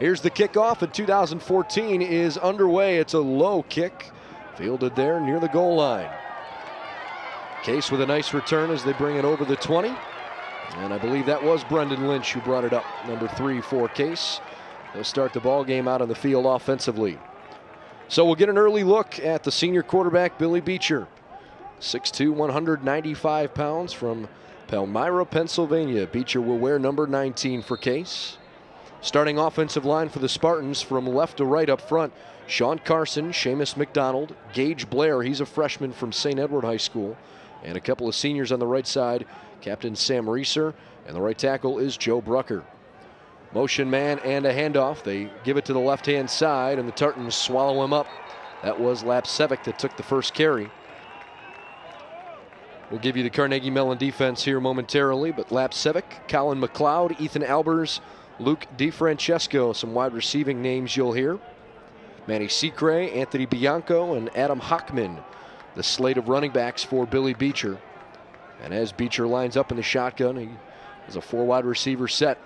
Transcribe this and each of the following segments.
Here's the kickoff, and 2014 is underway. It's a low kick, fielded there near the goal line. Case with a nice return as they bring it over the 20. And I believe that was Brendan Lynch who brought it up, number 3 for Case. They'll start the ball game out on the field offensively. So we'll get an early look at the senior quarterback, Billy Beecher. 6'2", 195 pounds from Palmyra, Pennsylvania. Beecher will wear number 19 for Case. Starting offensive line for the Spartans from left to right up front, Sean Carson, Seamus McDonald, Gage Blair, he's a freshman from St. Edward High School, and a couple of seniors on the right side, Captain Sam Reeser, and the right tackle is Joe Brucker. Motion man and a handoff. They give it to the left-hand side, and the Tartans swallow him up. That was Lapsevic that took the first carry. We'll give you the Carnegie Mellon defense here momentarily, but Lapsevic, Colin McLeod, Ethan Albers, Luke DiFrancesco, some wide receiving names you'll hear. Manny Secre, Anthony Bianco, and Adam Hockman, the slate of running backs for Billy Beecher. And as Beecher lines up in the shotgun, he has a 4 wide receiver set.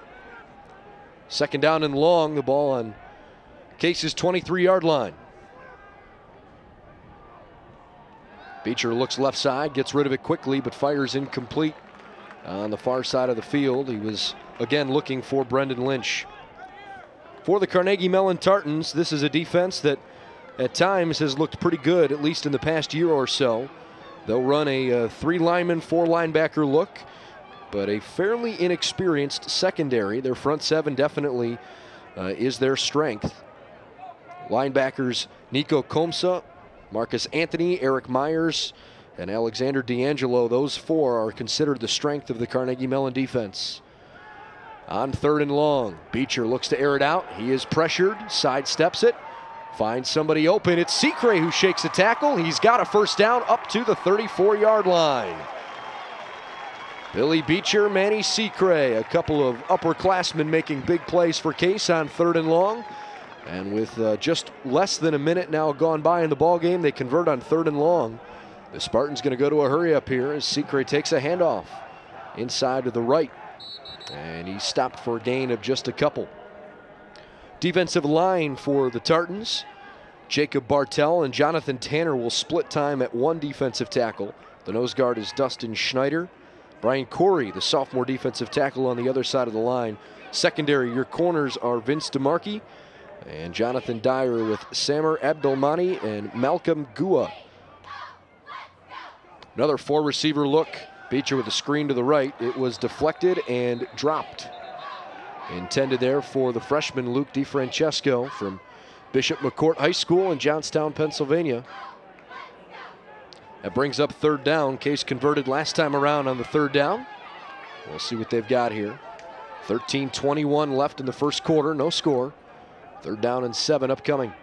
Second down and long, the ball on Case's 23-yard line. Beecher looks left side, gets rid of it quickly, but fires incomplete on the far side of the field. He was again looking for Brendan Lynch. For the Carnegie Mellon Tartans, this is a defense that at times has looked pretty good, at least in the past year or so. They'll run a 3 lineman, 4 linebacker look, but a fairly inexperienced secondary. Their front 7 definitely is their strength. Linebackers Nico Komsa, Marcus Anthony, Eric Myers, and Alexander D'Angelo. Those 4 are considered the strength of the Carnegie Mellon defense. On 3rd and long, Beecher looks to air it out. He is pressured, sidesteps it, finds somebody open. It's Secre who shakes the tackle. He's got a first down up to the 34-yard line. Billy Beecher, Manny Secre, a couple of upperclassmen making big plays for Case on 3rd and long. And with just less than a minute now gone by in the ball game, they convert on 3rd and long. The Spartans going to go to a hurry up here as Secre takes a handoff inside to the right. And he stopped for a gain of just a couple. Defensive line for the Tartans. Jacob Bartel and Jonathan Tanner will split time at 1 defensive tackle. The nose guard is Dustin Schneider. Brian Corey, the sophomore defensive tackle on the other side of the line. Secondary, your corners are Vince DeMarchi and Jonathan Dyer with Samer Abdelmani and Malcolm Gua. Another 4 receiver look. Beecher with a screen to the right. It was deflected and dropped. Intended there for the freshman Luke DiFrancesco from Bishop McCourt High School in Johnstown, Pennsylvania. That brings up 3rd down. Case converted last time around on the 3rd down. We'll see what they've got here. 13:21 left in the first quarter, no score. 3rd down and 7 upcoming.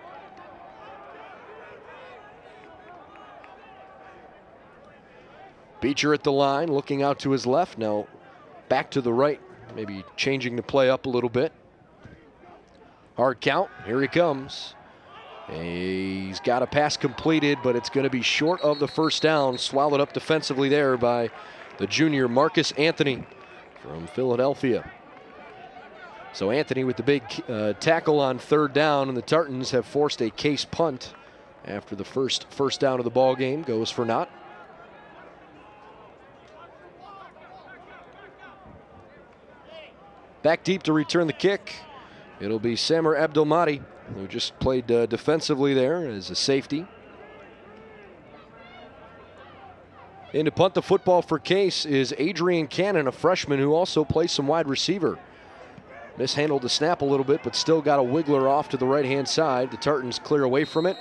Beecher at the line, looking out to his left, now back to the right, maybe changing the play up a little bit. Hard count, here he comes. He's got a pass completed, but it's going to be short of the first down. Swallowed up defensively there by the junior Marcus Anthony from Philadelphia. So Anthony with the big tackle on 3rd down, and the Tartans have forced a Case punt after the first down of the ball game goes for naught. Back deep to return the kick. It'll be Samer Abdelmadi, who just played defensively there as a safety. In to punt the football for Case is Adrian Cannon, a freshman who also plays some wide receiver. Mishandled the snap a little bit, but still got a wiggler off to the right-hand side. The Tartans clear away from it,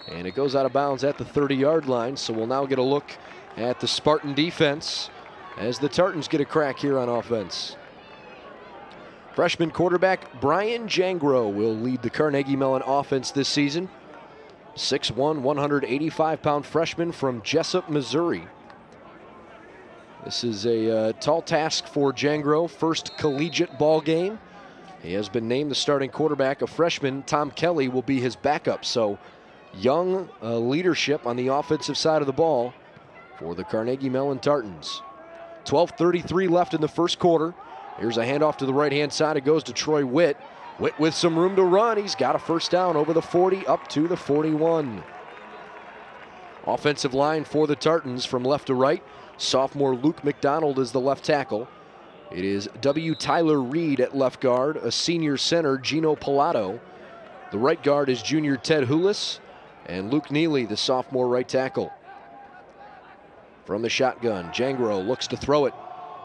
and it goes out of bounds at the 30-yard line. So we'll now get a look at the Spartan defense as the Tartans get a crack here on offense. Freshman quarterback Brian Jangro will lead the Carnegie Mellon offense this season. 6'1", 185-pound freshman from Jessup, Missouri. This is a tall task for Jangro, first collegiate ball game. He has been named the starting quarterback. A freshman, Tom Kelly, will be his backup. So young leadership on the offensive side of the ball for the Carnegie Mellon Tartans. 12:33 left in the first quarter. Here's a handoff to the right-hand side. It goes to Troy Witt. Witt with some room to run. He's got a first down over the 40 up to the 41. Offensive line for the Tartans from left to right. Sophomore Luke McDonald is the left tackle. It is W. Tyler Reed at left guard, a senior center, Gino Pilato. The right guard is junior Ted Hulis, and Luke Neely, the sophomore right tackle. From the shotgun, Jangro looks to throw it.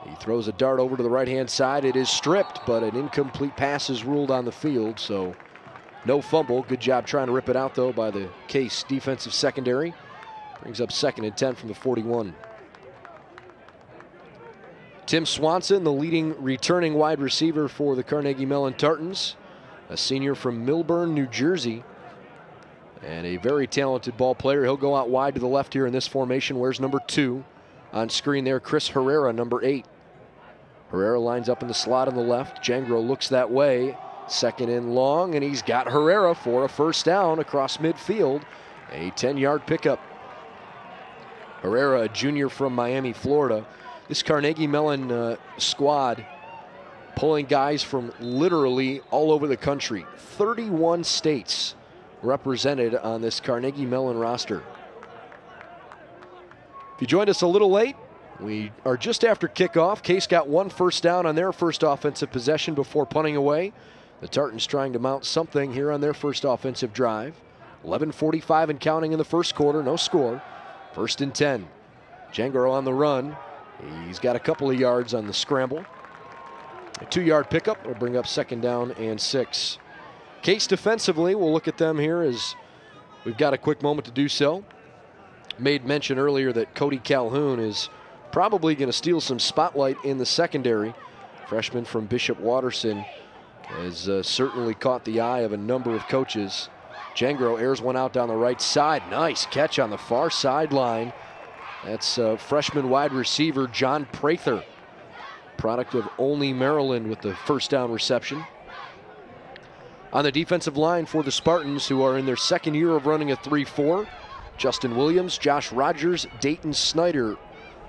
He throws a dart over to the right-hand side. It is stripped, but an incomplete pass is ruled on the field, so no fumble. Good job trying to rip it out, though, by the Case defensive secondary. Brings up 2nd and 10 from the 41. Tim Swanson, the leading returning wide receiver for the Carnegie Mellon Tartans, a senior from Millburn, New Jersey, and a very talented ball player. He'll go out wide to the left here in this formation. Wears number 2 on screen there. Chris Herrera, number 8. Herrera lines up in the slot on the left. Jangro looks that way. 2nd and long, and he's got Herrera for a first down across midfield. A 10-yard pickup. Herrera, a junior from Miami, Florida. This Carnegie Mellon squad pulling guys from literally all over the country. 31 states represented on this Carnegie Mellon roster. If you joined us a little late, we are just after kickoff. Case got 1 first down on their first offensive possession before punting away. The Tartans trying to mount something here on their first offensive drive. 11:45 and counting in the first quarter, no score. 1st and 10. Jangro on the run. He's got a couple of yards on the scramble. A 2-yard pickup will bring up 2nd down and 6. Case defensively, we'll look at them here as we've got a quick moment to do so. Made mention earlier that Cody Calhoun is probably going to steal some spotlight in the secondary. Freshman from Bishop Watterson has certainly caught the eye of a number of coaches. Jangro airs one out down the right side. Nice catch on the far sideline. That's freshman wide receiver John Prather, product of Olney, Maryland, with the first down reception. On the defensive line for the Spartans, who are in their 2nd year of running a 3-4, Justin Williams, Josh Rogers, Dayton Snyder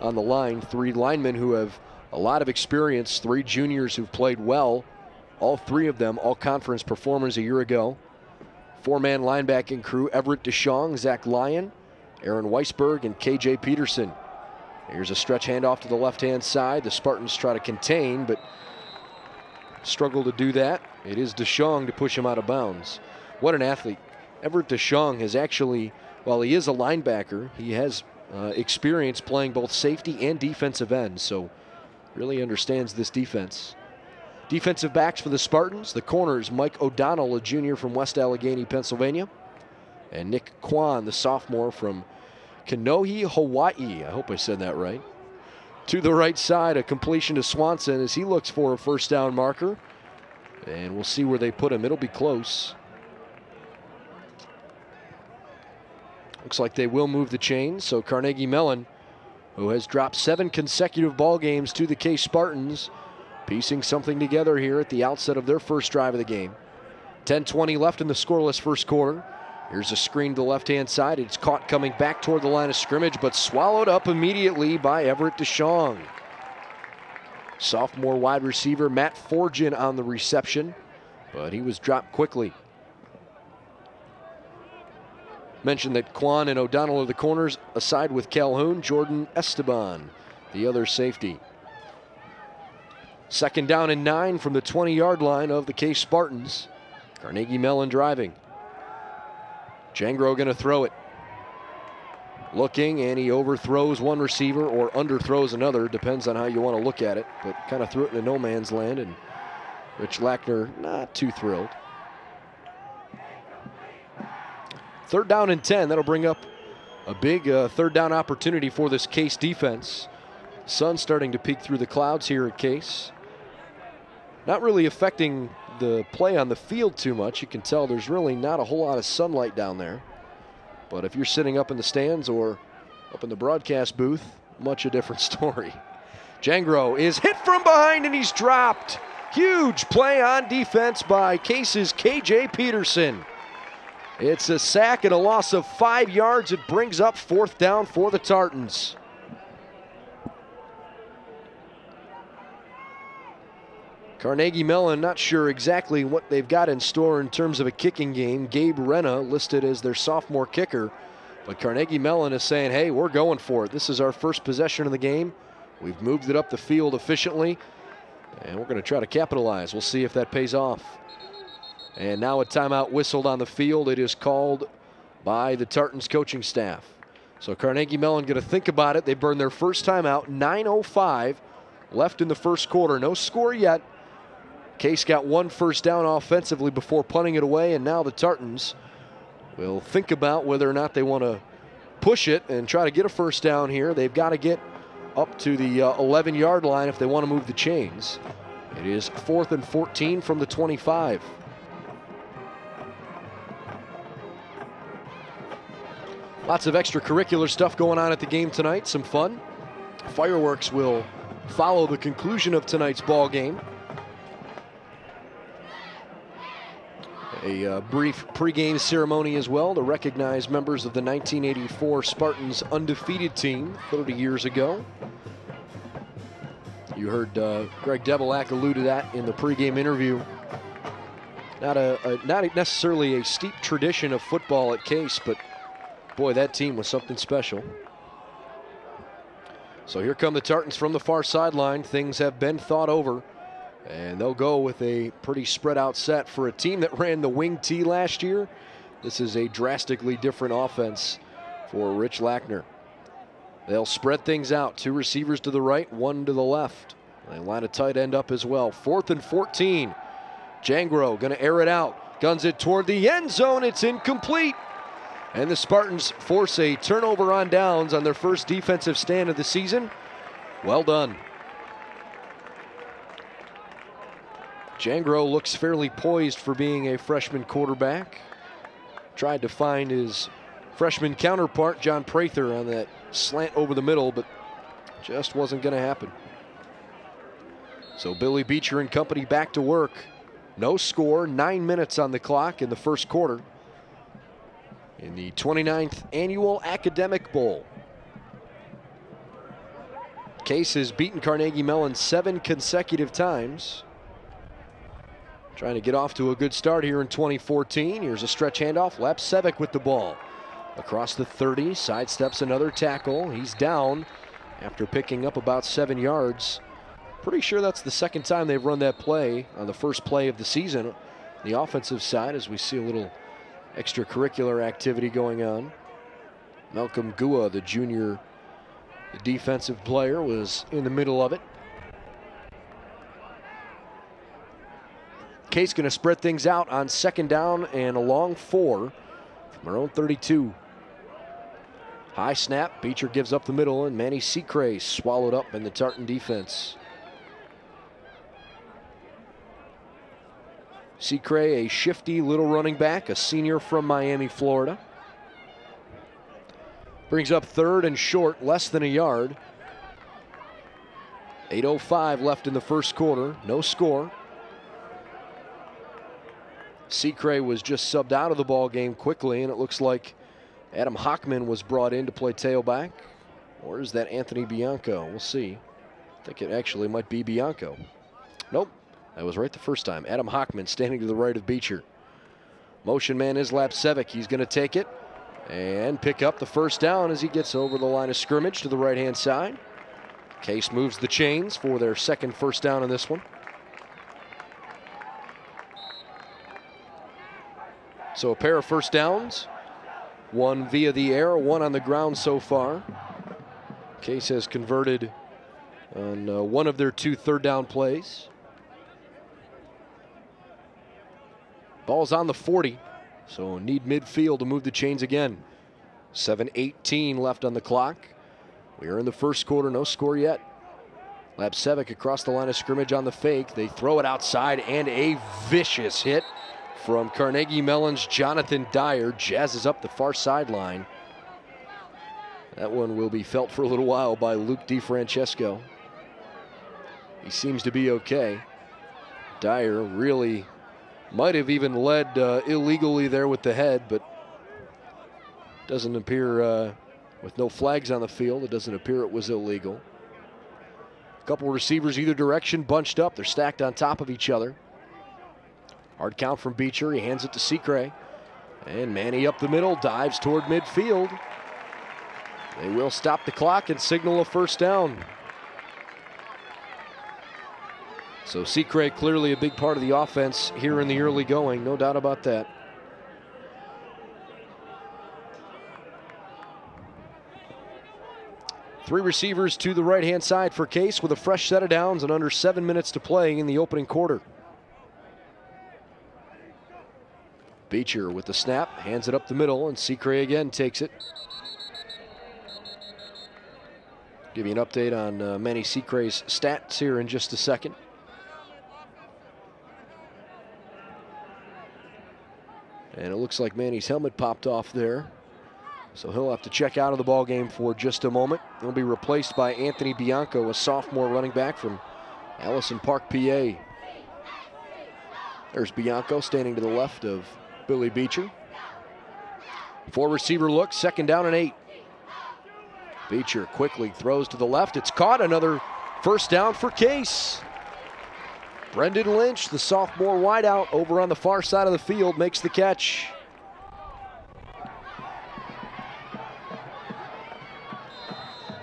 on the line. 3 linemen who have a lot of experience, 3 juniors who've played well. All 3 of them all-conference performers a year ago. 4-man linebacking crew, Everett DeShong, Zach Lyon, Aaron Weisberg, and KJ Peterson. Here's a stretch handoff to the left-hand side. The Spartans try to contain, but struggle to do that. It is DeShong to push him out of bounds. What an athlete. Everett DeShong has actually, while he is a linebacker, he has experience playing both safety and defensive end, so really understands this defense. Defensive backs for the Spartans, the corners, Mike O'Donnell, a junior from West Allegheny, Pennsylvania, and Nick Kwan, the sophomore from Kanohi, Hawaii. I hope I said that right. To the right side, a completion to Swanson as he looks for a first down marker. And we'll see where they put him. It'll be close. Looks like they will move the chains. So Carnegie Mellon, who has dropped 7 consecutive ball games to the Case Spartans, piecing something together here at the outset of their first drive of the game. 10:20 left in the scoreless first quarter. Here's a screen to the left-hand side. It's caught coming back toward the line of scrimmage, but swallowed up immediately by Everett DeShong. Sophomore wide receiver Matt Forgin on the reception, but he was dropped quickly. Mentioned that Kwan and O'Donnell are the corners, aside with Calhoun, Jordan Esteban, the other safety. 2nd down and 9 from the 20-yard line of the Case Spartans. Carnegie Mellon driving. Jangro going to throw it. Looking, and he overthrows one receiver or underthrows another. Depends on how you want to look at it, but kind of threw it into no man's land, and Rich Lackner not too thrilled. 3rd down and 10. That'll bring up a big 3rd down opportunity for this Case defense. Sun starting to peek through the clouds here at Case. Not really affecting the play on the field too much. You can tell there's really not a whole lot of sunlight down there. But if you're sitting up in the stands or up in the broadcast booth, much a different story. Jangro is hit from behind and he's dropped. Huge play on defense by Case's KJ Peterson. It's a sack and a loss of 5 yards. It brings up 4th down for the Tartans. Carnegie Mellon, not sure exactly what they've got in store in terms of a kicking game. Gabe Renna listed as their sophomore kicker. But Carnegie Mellon is saying, hey, we're going for it. This is our first possession of the game. We've moved it up the field efficiently, and we're going to try to capitalize. We'll see if that pays off. And now a timeout whistled on the field. It is called by the Tartans coaching staff. So Carnegie Mellon going to think about it. They burned their first timeout. 9:05 left in the first quarter. No score yet. Case got one first down offensively before punting it away, and now the Tartans will think about whether or not they want to push it and try to get a first down here. They've got to get up to the 11-yard line if they want to move the chains. It is 4th and 14 from the 25. Lots of extracurricular stuff going on at the game tonight. Some fun. Fireworks will follow the conclusion of tonight's ball game. A brief pregame ceremony as well to recognize members of the 1984 Spartans undefeated team 30 years ago. You heard Greg Devilack allude to that in the pregame interview. Not necessarily a steep tradition of football at Case, but boy, that team was something special. So here come the Tartans from the far sideline. Things have been thought over, and they'll go with a pretty spread out set. For a team that ran the wing T last year, this is a drastically different offense for Rich Lackner. They'll spread things out. 2 receivers to the right, 1 to the left. They line a tight end up as well. 4th and 14. Jangro going to air it out. Guns it toward the end zone. It's incomplete. And the Spartans force a turnover on downs on their first defensive stand of the season. Well done. Jangro looks fairly poised for being a freshman quarterback. Tried to find his freshman counterpart, John Prather, on that slant over the middle, but just wasn't going to happen. So Billy Beecher and company back to work. No score, 9 minutes on the clock in the first quarter in the 29th Annual Academic Bowl. Case has beaten Carnegie Mellon 7 consecutive times. Trying to get off to a good start here in 2014. Here's a stretch handoff. Lapsevic with the ball. Across the 30, sidesteps another tackle. He's down after picking up about 7 yards. Pretty sure that's the second time they've run that play on the first play of the season. The offensive side, as we see a little extracurricular activity going on. Malcolm Gua, the junior defensive player, was in the middle of it. Case going to spread things out on 2nd down and a long 4 from our own 32. High snap, Beecher gives up the middle, and Manny Secray swallowed up in the Tartan defense. Secray, a shifty little running back, a senior from Miami, Florida. Brings up 3rd and short, less than a yard. 8:05 left in the first quarter, no score. Secray was just subbed out of the ball game quickly, and it looks like Adam Hockman was brought in to play tailback. Or is that Anthony Bianco? We'll see. I think it actually might be Bianco. Nope. I was right the first time. Adam Hockman standing to the right of Beecher. Motion man is Lapsevic. He's going to take it and pick up the first down as he gets over the line of scrimmage to the right-hand side. Case moves the chains for their second first down in this one. So a pair of first downs. One via the air, one on the ground so far. Case has converted on one of their 2 third down plays. Ball's on the 40, so need midfield to move the chains again. 7:18 left on the clock. We are in the first quarter, no score yet. Lapsevic across the line of scrimmage on the fake. They throw it outside, and a vicious hit from Carnegie Mellon's Jonathan Dyer jazzes up the far sideline. That one will be felt for a little while by Luke DiFrancesco. He seems to be okay. Dyer really might have even led illegally there with the head, but doesn't appear, with no flags on the field, it doesn't appear it was illegal. A couple receivers either direction, bunched up. They're stacked on top of each other. Hard count from Beecher. He hands it to Secret. And Manny up the middle, dives toward midfield. They will stop the clock and signal a first down. So Secret clearly a big part of the offense here in the early going, no doubt about that. Three receivers to the right-hand side for Case with a fresh set of downs and under 7 minutes to play in the opening quarter. Beecher with the snap, hands it up the middle, and Secret again takes it. Give you an update on Manny Secret's stats here in just a second. And it looks like Manny's helmet popped off there. So he'll have to check out of the ball game for just a moment. He'll be replaced by Anthony Bianco, a sophomore running back from Allison Park, PA. There's Bianco standing to the left of Billy Beecher. Four receiver look, 2nd down and 8. Beecher quickly throws to the left. It's caught, another first down for Case. Brendan Lynch, the sophomore wideout over on the far side of the field, makes the catch.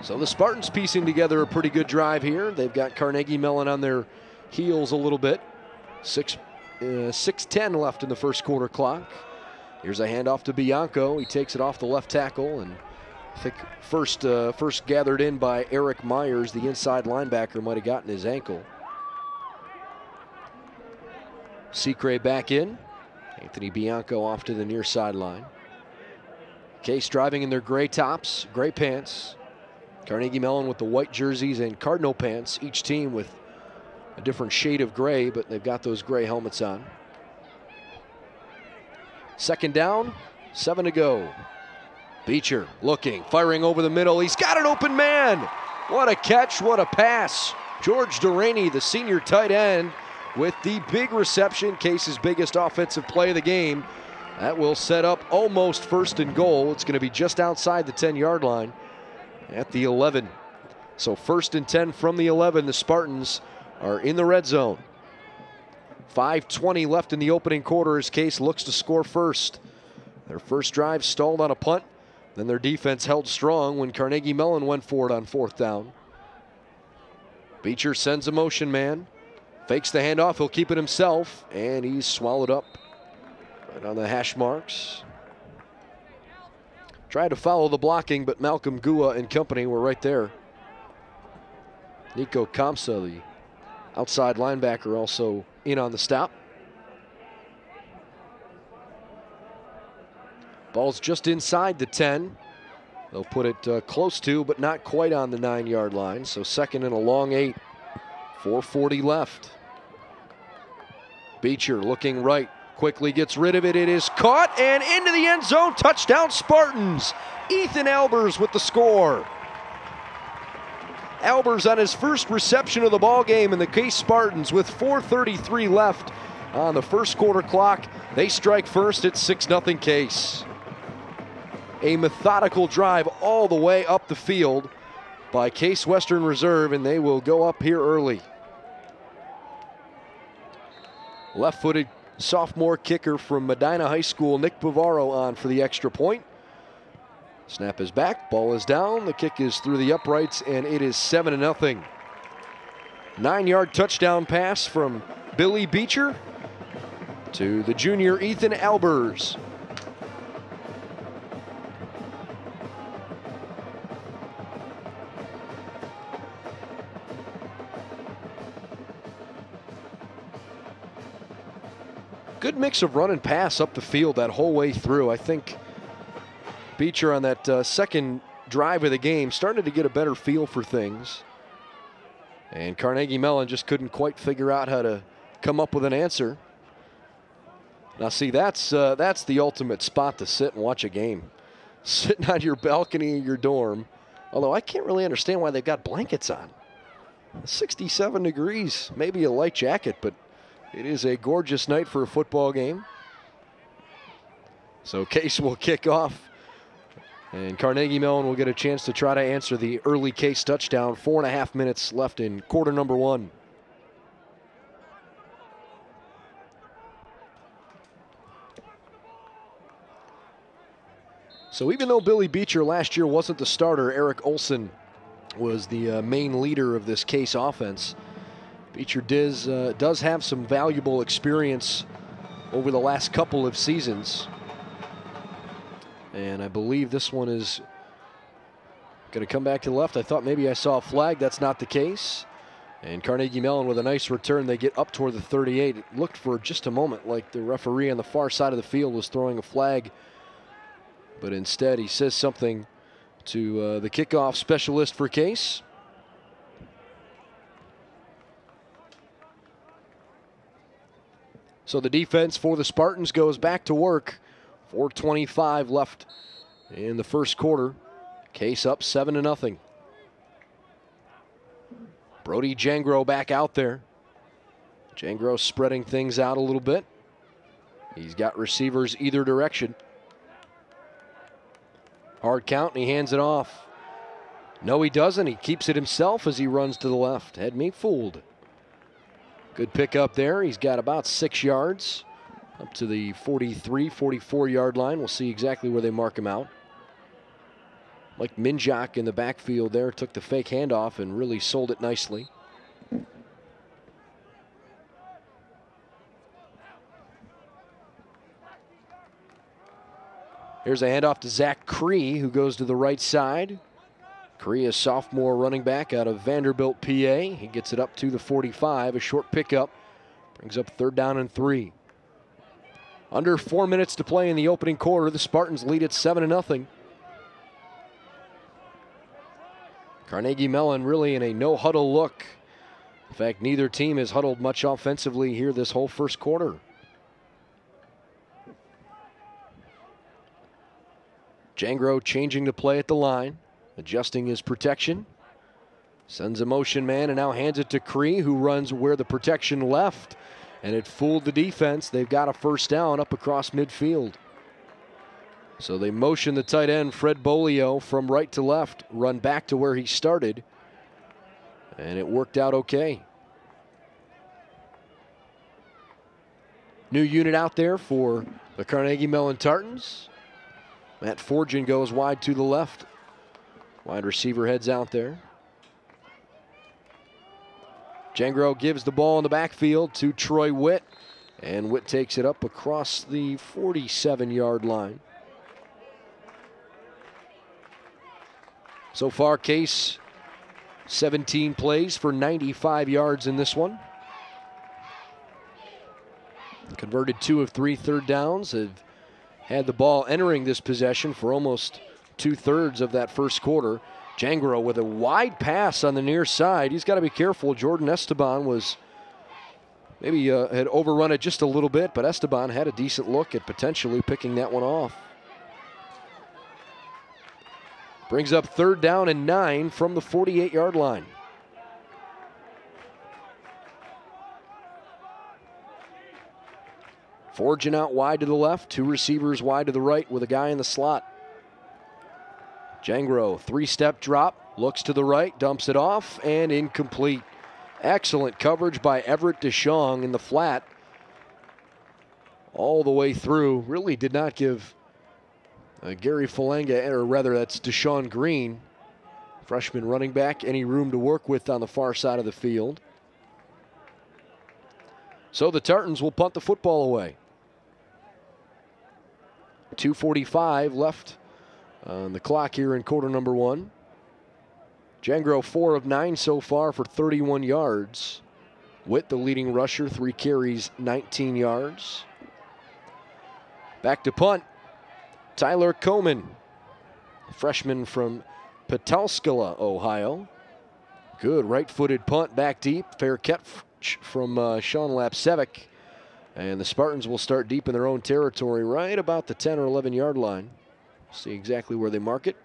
So the Spartans piecing together a pretty good drive here. They've got Carnegie Mellon on their heels a little bit. 6:10 left in the first quarter clock. Here's a handoff to Bianco. He takes it off the left tackle, and I think first gathered in by Eric Myers, the inside linebacker, might have gotten his ankle. Secret back in. Anthony Bianco off to the near sideline. Case driving in their gray tops, gray pants. Carnegie Mellon with the white jerseys and Cardinal pants, each team with a different shade of gray, but they've got those gray helmets on. 2nd down, 7 to go. Beecher looking, firing over the middle. He's got an open man. What a catch, what a pass. George Duraney, the senior tight end, with the big reception, Case's biggest offensive play of the game. That will set up almost 1st and goal. It's going to be just outside the 10-yard line at the 11. So 1st and 10 from the 11. The Spartans are in the red zone. 5:20 left in the opening quarter as Case looks to score first. Their first drive stalled on a punt. Then their defense held strong when Carnegie Mellon went for it on 4th down. Beecher sends a motion man. Fakes the handoff. He'll keep it himself. And he's swallowed up right on the hash marks. Tried to follow the blocking, but Malcolm Gua and company were right there. Nico Kamsa, the outside linebacker, also in on the stop. Ball's just inside the 10. They'll put it close to, but not quite on the 9-yard line. So 2nd and a long 8. 4:40 left. Beecher looking right. Quickly gets rid of it. It is caught and into the end zone. Touchdown Spartans. Ethan Albers with the score. Albers on his first reception of the ball game, and the Case Spartans with 4:33 left on the first quarter clock. They strike first at 6-0 Case. A methodical drive all the way up the field by Case Western Reserve, and they will go up here early. Left-footed sophomore kicker from Medina High School, Nick Bavaro, on for the extra point. Snap is back, ball is down, the kick is through the uprights, and it is 7-0. 9-yard touchdown pass from Billy Beecher to the junior Ethan Albers. Good mix of run and pass up the field that whole way through. I think Beecher on that second drive of the game started to get a better feel for things. And Carnegie Mellon just couldn't quite figure out how to come up with an answer. Now see, that's the ultimate spot to sit and watch a game. Sitting on your balcony in your dorm. Although I can't really understand why they've got blankets on. 67 degrees, maybe a light jacket, but it is a gorgeous night for a football game. So Case will kick off And Carnegie Mellon will get a chance to try to answer the early Case touchdown. 4.5 minutes left in quarter number 1. So even though Billy Beecher last year wasn't the starter, Eric Olson was the main leader of this Case offense. Beecher does have some valuable experience over the last couple of seasons. And I believe this one is going to come back to the left. I thought maybe I saw a flag. That's not the case. And Carnegie Mellon with a nice return. They get up toward the 38. It looked for just a moment like the referee on the far side of the field was throwing a flag. But instead, he says something to the kickoff specialist for Case. So the defense for the Spartans goes back to work. 4:25 left in the first quarter. Case up 7-0. Brody Jangro back out there. Jangro spreading things out a little bit. He's got receivers either direction. Hard count, and he hands it off. No, he doesn't. He keeps it himself as he runs to the left. Had me fooled. Good pick up there. He's got about 6 yards up to the 43, 44-yard line. We'll see exactly where they mark him out. Mike Minjak in the backfield there took the fake handoff and really sold it nicely. Here's a handoff to Zach Cree, who goes to the right side. Cree, a sophomore running back out of Vanderbilt, PA. He gets it up to the 45, a short pickup. Brings up 3rd down and 3. Under 4 minutes to play in the opening quarter. The Spartans lead at 7-0. Carnegie Mellon really in a no-huddle look. In fact, neither team has huddled much offensively here this whole first quarter. Jangro changing the play at the line, adjusting his protection. Sends a motion man and now hands it to Cree, who runs where the protection left. And it fooled the defense. They've got a 1st down up across midfield. So they motion the tight end, Fred Bolio, from right to left, run back to where he started. And it worked out okay. New unit out there for the Carnegie Mellon Tartans. Matt Forgin goes wide to the left. Wide receiver heads out there. Jangro gives the ball in the backfield to Troy Witt. And Witt takes it up across the 47-yard line. So far, Case 17 plays for 95 yards in this one. Converted 2 of 3 3rd downs. Have had the ball entering this possession for almost 2/3 of that first quarter. Jangro with a wide pass on the near side. He's got to be careful. Jordan Esteban was maybe had overrun it just a little bit, but Esteban had a decent look at potentially picking that one off. Brings up 3rd down and 9 from the 48-yard line. Forgin out wide to the left, 2 receivers wide to the right with a guy in the slot. Jangro, 3-step drop, looks to the right, dumps it off, and incomplete. Excellent coverage by Everett DeShong in the flat. All the way through, really did not give Gary Falanga, or rather that's Deshaun Green, freshman running back, any room to work with on the far side of the field. So the Tartans will punt the football away. 2:45 left on the clock here in quarter number 1. Jangro 4 of 9 so far for 31 yards. Witt, the leading rusher, 3 carries, 19 yards. Back to punt. Tyler Coman, freshman from Petoskala, Ohio. Good right-footed punt back deep. Fair catch from Sean Lapsevic. And the Spartans will start deep in their own territory right about the 10 or 11-yard line. See exactly where they mark it.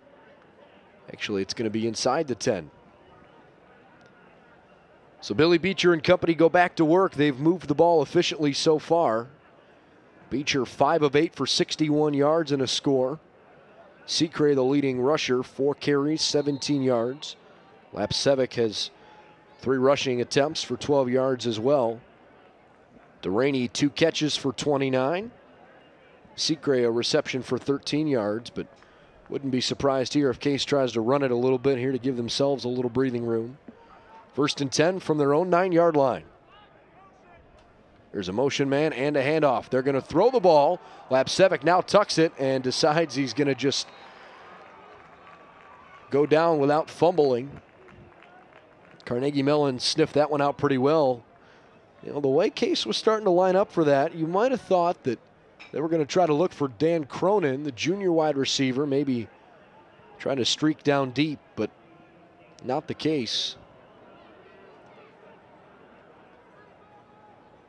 Actually, it's going to be inside the 10. So Billy Beecher and company go back to work. They've moved the ball efficiently so far. Beecher 5 of 8 for 61 yards and a score. Secre, the leading rusher, 4 carries, 17 yards. Lapcevic has 3 rushing attempts for 12 yards as well. Delaney, 2 catches for 29. Secre, a reception for 13 yards, but wouldn't be surprised here if Case tries to run it a little bit here to give themselves a little breathing room. 1st and 10 from their own 9-yard line. There's a motion man and a handoff. They're going to throw the ball. Lapcevic now tucks it and decides he's going to just go down without fumbling. Carnegie Mellon sniffed that one out pretty well. You know, the way Case was starting to line up for that, you might have thought that they were going to try to look for Dan Cronin, the junior wide receiver, maybe trying to streak down deep, but not the case.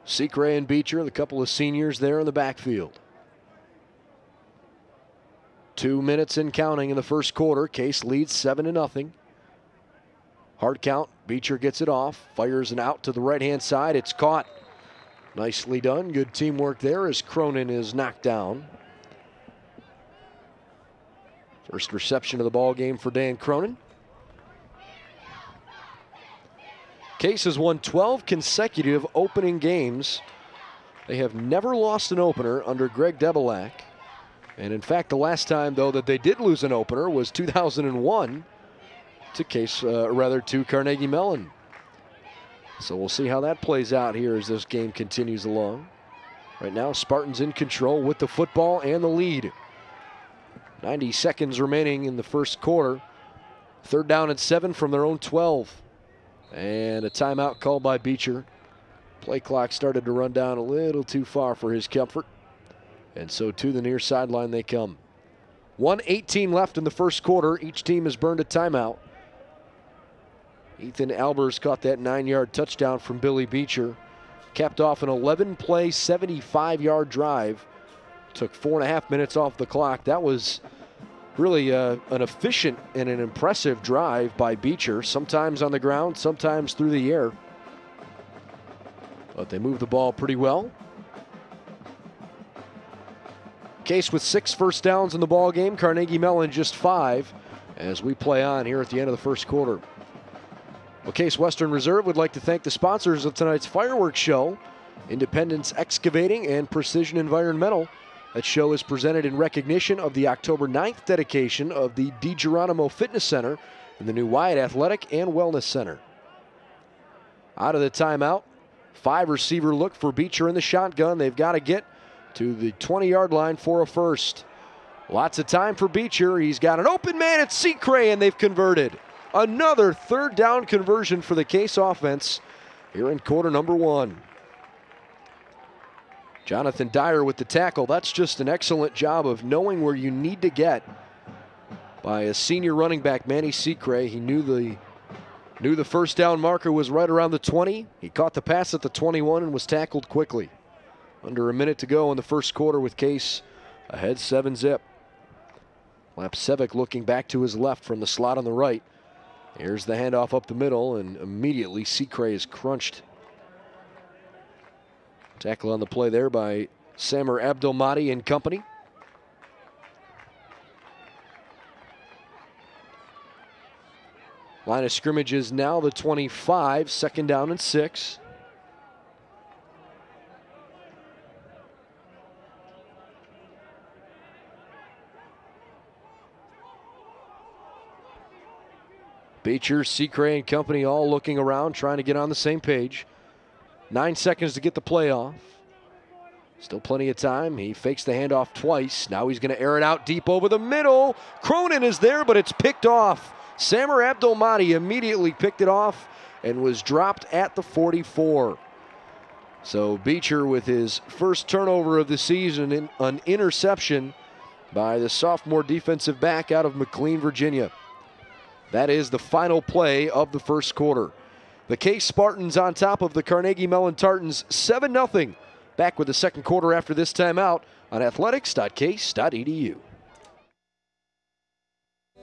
Secre and Beecher, the couple of seniors there in the backfield. 2 minutes and counting in the first quarter. Case leads 7-0. Hard count. Beecher gets it off. Fires an out to the right-hand side. It's caught. Nicely done. Good teamwork there as Cronin is knocked down. First reception of the ball game for Dan Cronin. Case has won 12 consecutive opening games. They have never lost an opener under Greg Debelak. And in fact, the last time, though, that they did lose an opener was 2001 to Carnegie Mellon. So we'll see how that plays out here as this game continues along. Right now, Spartans in control with the football and the lead. 90 seconds remaining in the first quarter. 3rd down and 7 from their own 12. And a timeout called by Beecher. Play clock started to run down a little too far for his comfort. And so to the near sideline they come. 1:18 left in the first quarter. Each team has burned a timeout. Ethan Albers caught that 9-yard touchdown from Billy Beecher. Capped off an 11-play, 75-yard drive. Took 4.5 minutes off the clock. That was really an efficient and an impressive drive by Beecher, sometimes on the ground, sometimes through the air. But they moved the ball pretty well. Case with 6 first downs in the ball game. Carnegie Mellon just 5 as we play on here at the end of the first quarter. Well, Case Western Reserve would like to thank the sponsors of tonight's fireworks show, Independence Excavating and Precision Environmental. That show is presented in recognition of the October 9th dedication of the DiGeronimo Fitness Center and the new Wyatt Athletic and Wellness Center. Out of the timeout, 5 receiver look for Beecher in the shotgun. They've got to get to the 20-yard line for a first. Lots of time for Beecher. He's got an open man at Secre, and they've converted. Another 3rd down conversion for the Case offense here in quarter number 1. Jonathan Dyer with the tackle. That's just an excellent job of knowing where you need to get by a senior running back, Manny Secre. He knew the first down marker was right around the 20. He caught the pass at the 21 and was tackled quickly. Under a minute to go in the first quarter with Case ahead 7-zip. Lapcevic looking back to his left from the slot on the right. Here's the handoff up the middle, and immediately Secre is crunched. Tackle on the play there by Samer Abdelmadi and company. Line of scrimmage is now the 25, 2nd down and 6. Beecher, Secre, and company all looking around, trying to get on the same page. 9 seconds to get the play off. Still plenty of time. He fakes the handoff twice. Now he's going to air it out deep over the middle. Cronin is there, but it's picked off. Samer Abdelmadi immediately picked it off and was dropped at the 44. So Beecher with his first turnover of the season, an interception by the sophomore defensive back out of McLean, Virginia. That is the final play of the first quarter. The Case Spartans on top of the Carnegie Mellon Tartans 7-0. Back with the second quarter after this timeout on athletics.case.edu.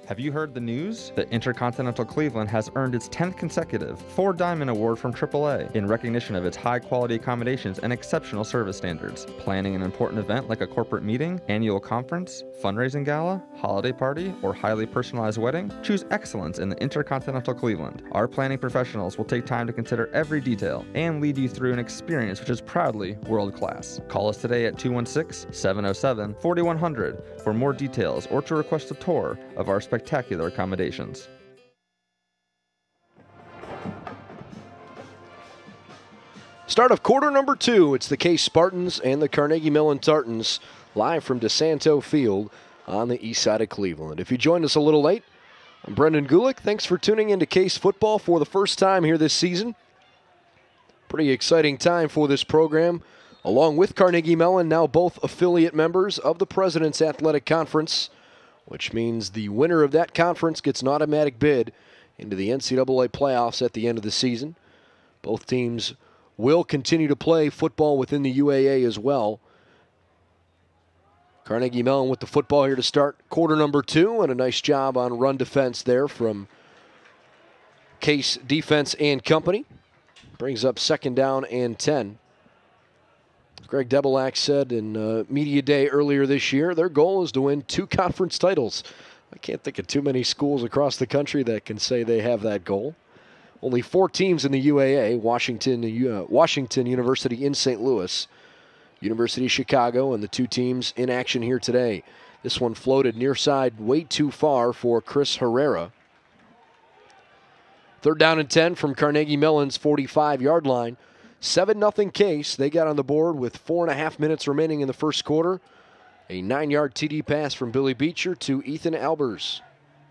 Have you heard the news? The Intercontinental Cleveland has earned its 10th consecutive 4-Diamond Award from AAA in recognition of its high-quality accommodations and exceptional service standards. Planning an important event like a corporate meeting, annual conference, fundraising gala, holiday party, or highly personalized wedding? Choose excellence in the Intercontinental Cleveland. Our planning professionals will take time to consider every detail and lead you through an experience which is proudly world-class. Call us today at 216-707-4100 for more details or to request a tour of our spectacular accommodations. Start of quarter number 2. It's the Case Spartans and the Carnegie Mellon Tartans live from DiSanto Field on the east side of Cleveland. If you joined us a little late, I'm Brendan Gulick. Thanks for tuning into Case football for the first time here this season. Pretty exciting time for this program. Along with Carnegie Mellon, now both affiliate members of the President's Athletic Conference, which means the winner of that conference gets an automatic bid into the NCAA playoffs at the end of the season. Both teams will continue to play football within the UAA as well. Carnegie Mellon with the football here to start quarter number 2, and a nice job on run defense there from Case defense and company. Brings up 2nd down and 10. Greg Debelak said in Media Day earlier this year, their goal is to win 2 conference titles. I can't think of too many schools across the country that can say they have that goal. Only 4 teams in the UAA, Washington University in St. Louis, University of Chicago, and the 2 teams in action here today. This one floated near side way too far for Chris Herrera. 3rd down and 10 from Carnegie Mellon's 45-yard line. 7-0 Case. They got on the board with 4.5 minutes remaining in the first quarter. A 9-yard TD pass from Billy Beecher to Ethan Albers.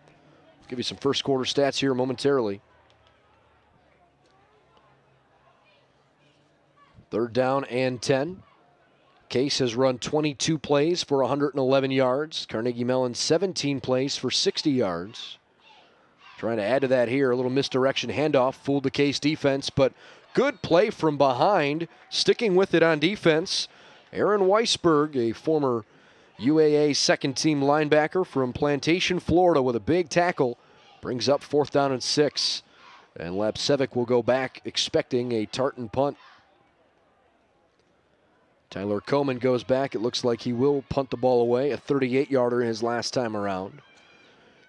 I'll give you some first quarter stats here momentarily. 3rd down and 10. Case has run 22 plays for 111 yards. Carnegie Mellon 17 plays for 60 yards. Trying to add to that here, a little misdirection handoff. Fooled the Case defense, but good play from behind. Sticking with it on defense, Aaron Weisberg, a former UAA second-team linebacker from Plantation, Florida, with a big tackle. Brings up 4th down and 6. And Lapsevic will go back expecting a Tartan punt. Tyler Coleman goes back. It looks like he will punt the ball away. A 38-yarder in his last time around.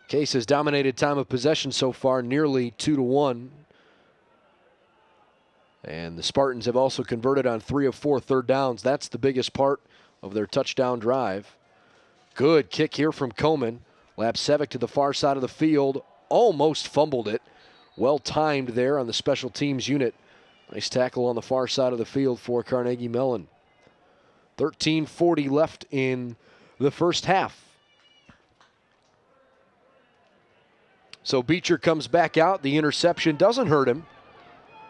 Case has dominated time of possession so far, nearly 2-1. And the Spartans have also converted on 3 of 4 third downs. That's the biggest part of their touchdown drive. Good kick here from Coleman. Lapsevic to the far side of the field. Almost fumbled it. Well timed there on the special teams unit. Nice tackle on the far side of the field for Carnegie Mellon. 13:40 left in the first half. So Beecher comes back out. The interception doesn't hurt him.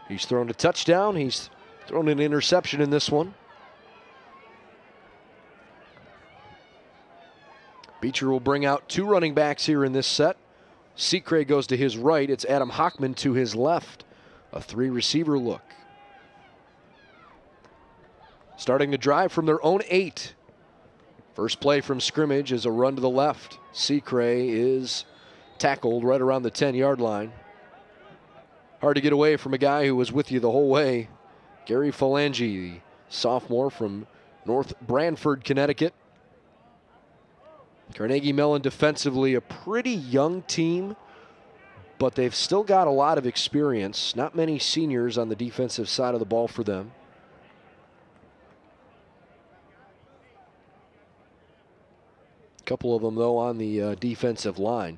He's thrown a touchdown. He's thrown an interception in this one. Beecher will bring out 2 running backs here in this set. Seacray goes to his right. It's Adam Hockman to his left. A 3-receiver look. Starting to drive from their own 8. First play from scrimmage is a run to the left. Seacray is tackled right around the 10-yard line. Hard to get away from a guy who was with you the whole way. Gary Phalange, the sophomore from North Branford, Connecticut. Carnegie Mellon defensively a pretty young team, but they've still got a lot of experience. Not many seniors on the defensive side of the ball for them. A couple of them, though, on the defensive line.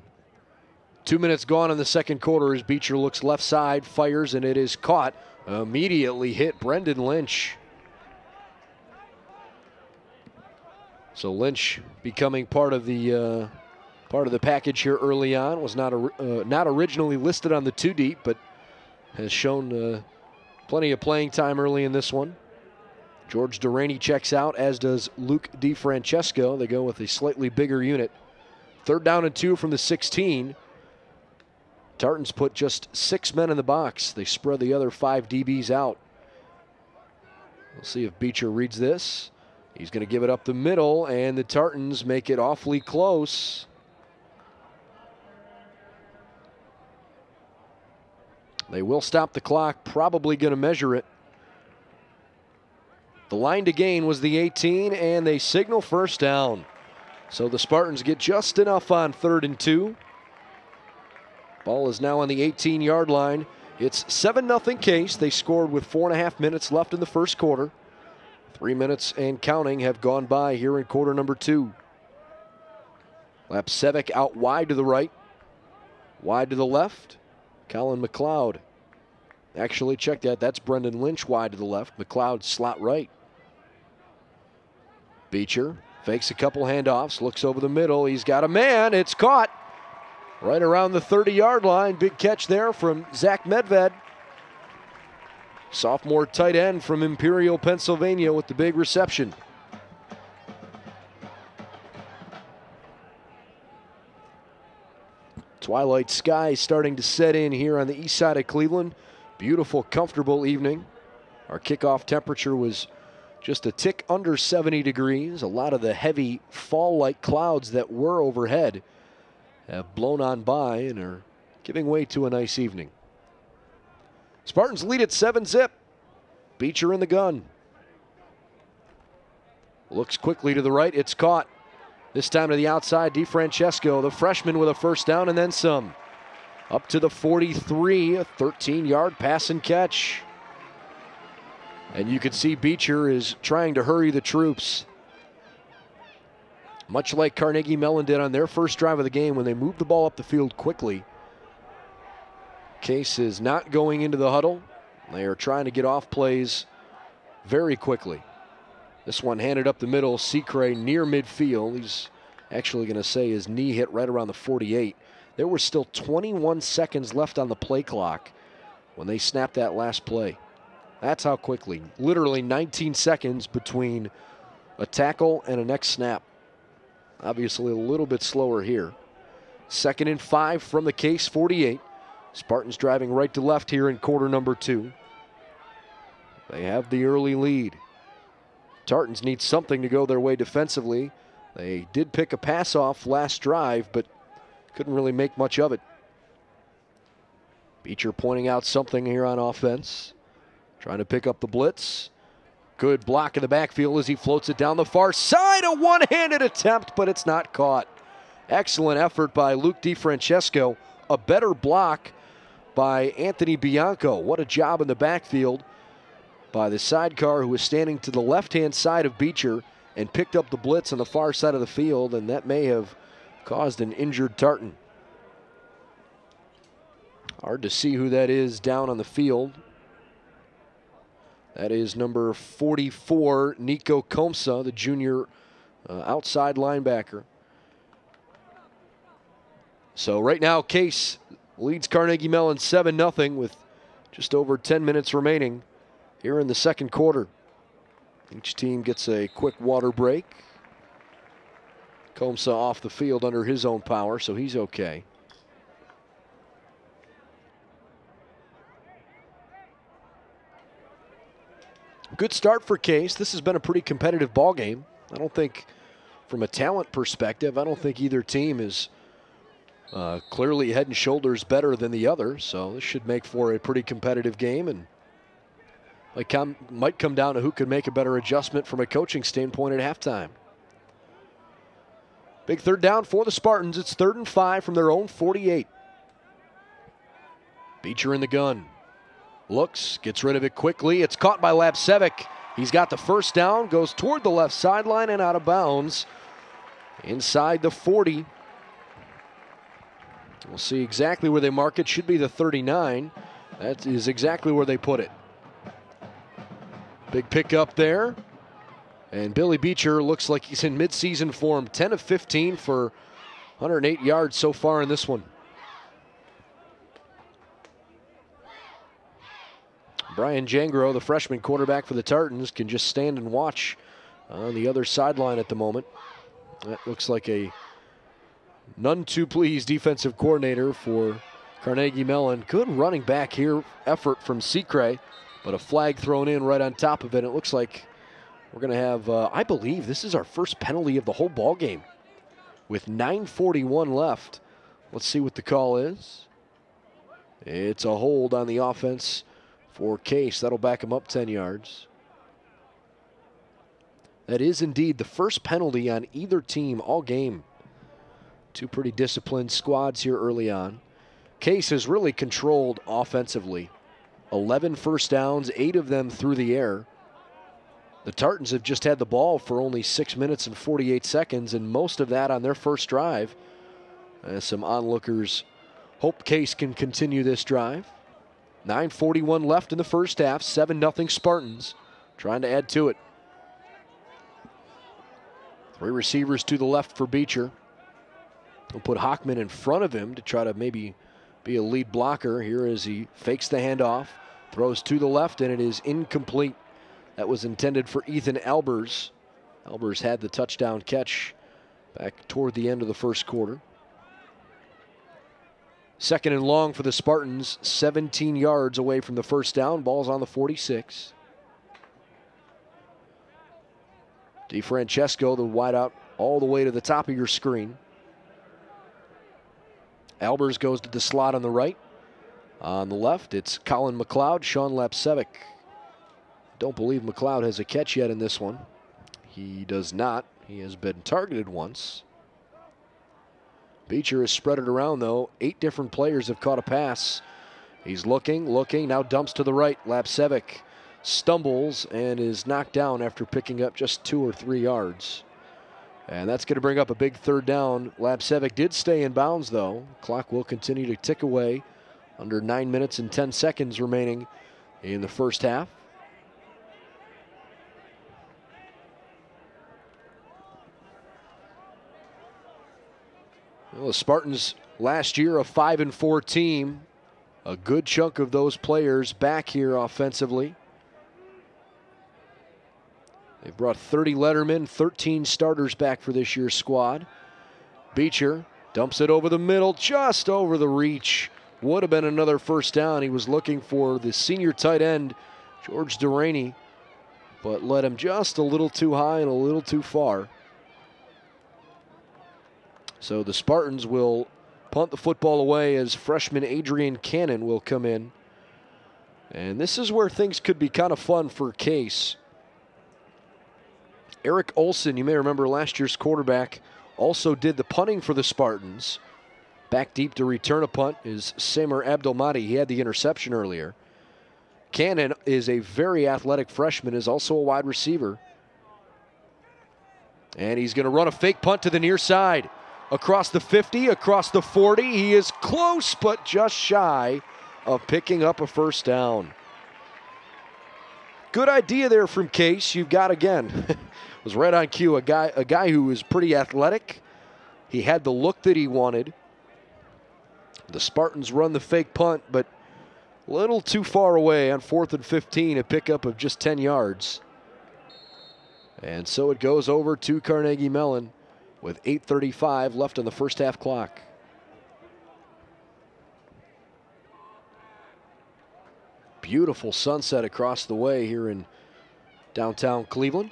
2 minutes gone in the second quarter as Beecher looks left side, fires, and it is caught. Immediately hit Brendan Lynch. So Lynch becoming part of the package here early on. Was not originally listed on the 2 deep, but has shown plenty of playing time early in this one. George Duraney checks out, as does Luke DiFrancesco. They go with a slightly bigger unit. 3rd down and 2 from the 16. Tartans put just 6 men in the box. They spread the other 5 DBs out. We'll see if Beecher reads this. He's going to give it up the middle, and the Tartans make it awfully close. They will stop the clock, probably going to measure it. The line to gain was the 18, and they signal first down. So the Spartans get just enough on 3rd and 2. Ball is now on the 18-yard line. It's 7-0 Case. They scored with 4.5 minutes left in the first quarter. 3 minutes and counting have gone by here in quarter number 2. Lapcevic out wide to the right. Wide to the left. Colin McLeod. Actually, check that. That's Brendan Lynch wide to the left. McLeod slot right. Beecher fakes a couple handoffs. Looks over the middle. He's got a man. It's caught. Right around the 30-yard line. Big catch there from Zach Medved. Sophomore tight end from Imperial, Pennsylvania with the big reception. Twilight sky starting to set in here on the east side of Cleveland. Beautiful, comfortable evening. Our kickoff temperature was just a tick under 70 degrees. A lot of the heavy fall-like clouds that were overhead have blown on by and are giving way to a nice evening. Spartans lead at 7-zip. Beecher in the gun. Looks quickly to the right. It's caught. This time to the outside. DiFrancesco, the freshman, with a first down and then some. Up to the 43, a 13-yard pass and catch. And you can see Beecher is trying to hurry the troops. Much like Carnegie Mellon did on their first drive of the game when they moved the ball up the field quickly. Case is not going into the huddle. They are trying to get off plays very quickly. This one handed up the middle. Secre near midfield. He's actually going to say his knee hit right around the 48. There were still 21 seconds left on the play clock when they snapped that last play. That's how quickly. Literally 19 seconds between a tackle and a next snap. Obviously a little bit slower here. 2nd and 5 from the Case 48. Spartans driving right to left here in quarter number 2. They have the early lead. Tartans need something to go their way defensively. They did pick a pass off last drive, but couldn't really make much of it. Beecher pointing out something here on offense. Trying to pick up the blitz. Good block in the backfield as he floats it down the far side. A one-handed attempt, but it's not caught. Excellent effort by Luke DiFrancesco. A better block by Anthony Bianco. What a job in the backfield by the sidecar, who was standing to the left-hand side of Beecher and picked up the blitz on the far side of the field, and that may have caused an injured Tartan. Hard to see who that is down on the field. That is number 44, Nico Komsa, the junior outside linebacker. So right now, Case leads Carnegie Mellon 7-0 with just over 10 minutes remaining here in the second quarter. Each team gets a quick water break. Komsa off the field under his own power, so he's okay. Good start for Case. This has been a pretty competitive ball game. I don't think, from a talent perspective, I don't think either team is clearly head and shoulders better than the other. So this should make for a pretty competitive game, and might come down to who could make a better adjustment from a coaching standpoint at halftime. Big third down for the Spartans. It's 3rd and 5 from their own 48. Beecher in the gun. Looks, gets rid of it quickly. It's caught by Lapcevic. He's got the first down, goes toward the left sideline and out of bounds inside the 40. We'll see exactly where they mark it. Should be the 39. That is exactly where they put it. Big pickup there. And Billy Beecher looks like he's in midseason form. 10 of 15 for 108 yards so far in this one. Brian Jangro, the freshman quarterback for the Tartans, can just stand and watch on the other sideline at the moment. That looks like a none too pleased defensive coordinator for Carnegie Mellon. Good running back here effort from Secre, but a flag thrown in right on top of it. It looks like we're going to have, I believe this is our first penalty of the whole ball game with 9:41 left. Let's see what the call is. It's a hold on the offense for Case. That'll back him up 10 yards. That is indeed the first penalty on either team all game. Two pretty disciplined squads here early on. Case has really controlled offensively. 11 first downs, 8 of them through the air. The Tartans have just had the ball for only 6 minutes and 48 seconds, and most of that on their first drive. Some onlookers hope Case can continue this drive. 9:41 left in the first half, 7-0 Spartans, trying to add to it. 3 receivers to the left for Beecher. We'll put Hockman in front of him to try to maybe be a lead blocker here as he fakes the handoff, throws to the left, and it is incomplete. That was intended for Ethan Albers. Albers had the touchdown catch back toward the end of the first quarter. 2nd and long for the Spartans, 17 yards away from the first down. Ball's on the 46. DeFrancesco, the wideout, all the way to the top of your screen. Albers goes to the slot on the right. On the left, it's Colin McLeod, Sean Lapsevic. Don't believe McLeod has a catch yet in this one. He does not. He has been targeted once. Beecher has spread it around, though. 8 different players have caught a pass. He's looking, now dumps to the right. Lapsevic stumbles and is knocked down after picking up just 2 or 3 yards. And that's going to bring up a big 3rd down. Lapsevic did stay in bounds, though. Clock will continue to tick away. Under 9 minutes and 10 seconds remaining in the first half. Well, the Spartans last year a 5-4 team. A good chunk of those players back here offensively. They've brought 30 lettermen, 13 starters back for this year's squad. Beecher dumps it over the middle, just over the reach. Would have been another first down. He was looking for the senior tight end, George Duraney, but led him just a little too high and a little too far. So the Spartans will punt the football away as freshman Adrian Cannon will come in. And this is where things could be kind of fun for Case. Eric Olson, you may remember last year's quarterback, also did the punting for the Spartans. Back deep to return a punt is Samer Abdelmadi. He had the interception earlier. Cannon is a very athletic freshman, is also a wide receiver. And he's going to run a fake punt to the near side. Across the 50, across the 40. He is close, but just shy of picking up a first down. Good idea there from Case. You've got, again, was right on cue, a guy who was pretty athletic. He had the look that he wanted. The Spartans run the fake punt, but a little too far away on 4th and 15, a pickup of just 10 yards. And so it goes over to Carnegie Mellon with 8:35 left on the first half clock. Beautiful sunset across the way here in downtown Cleveland.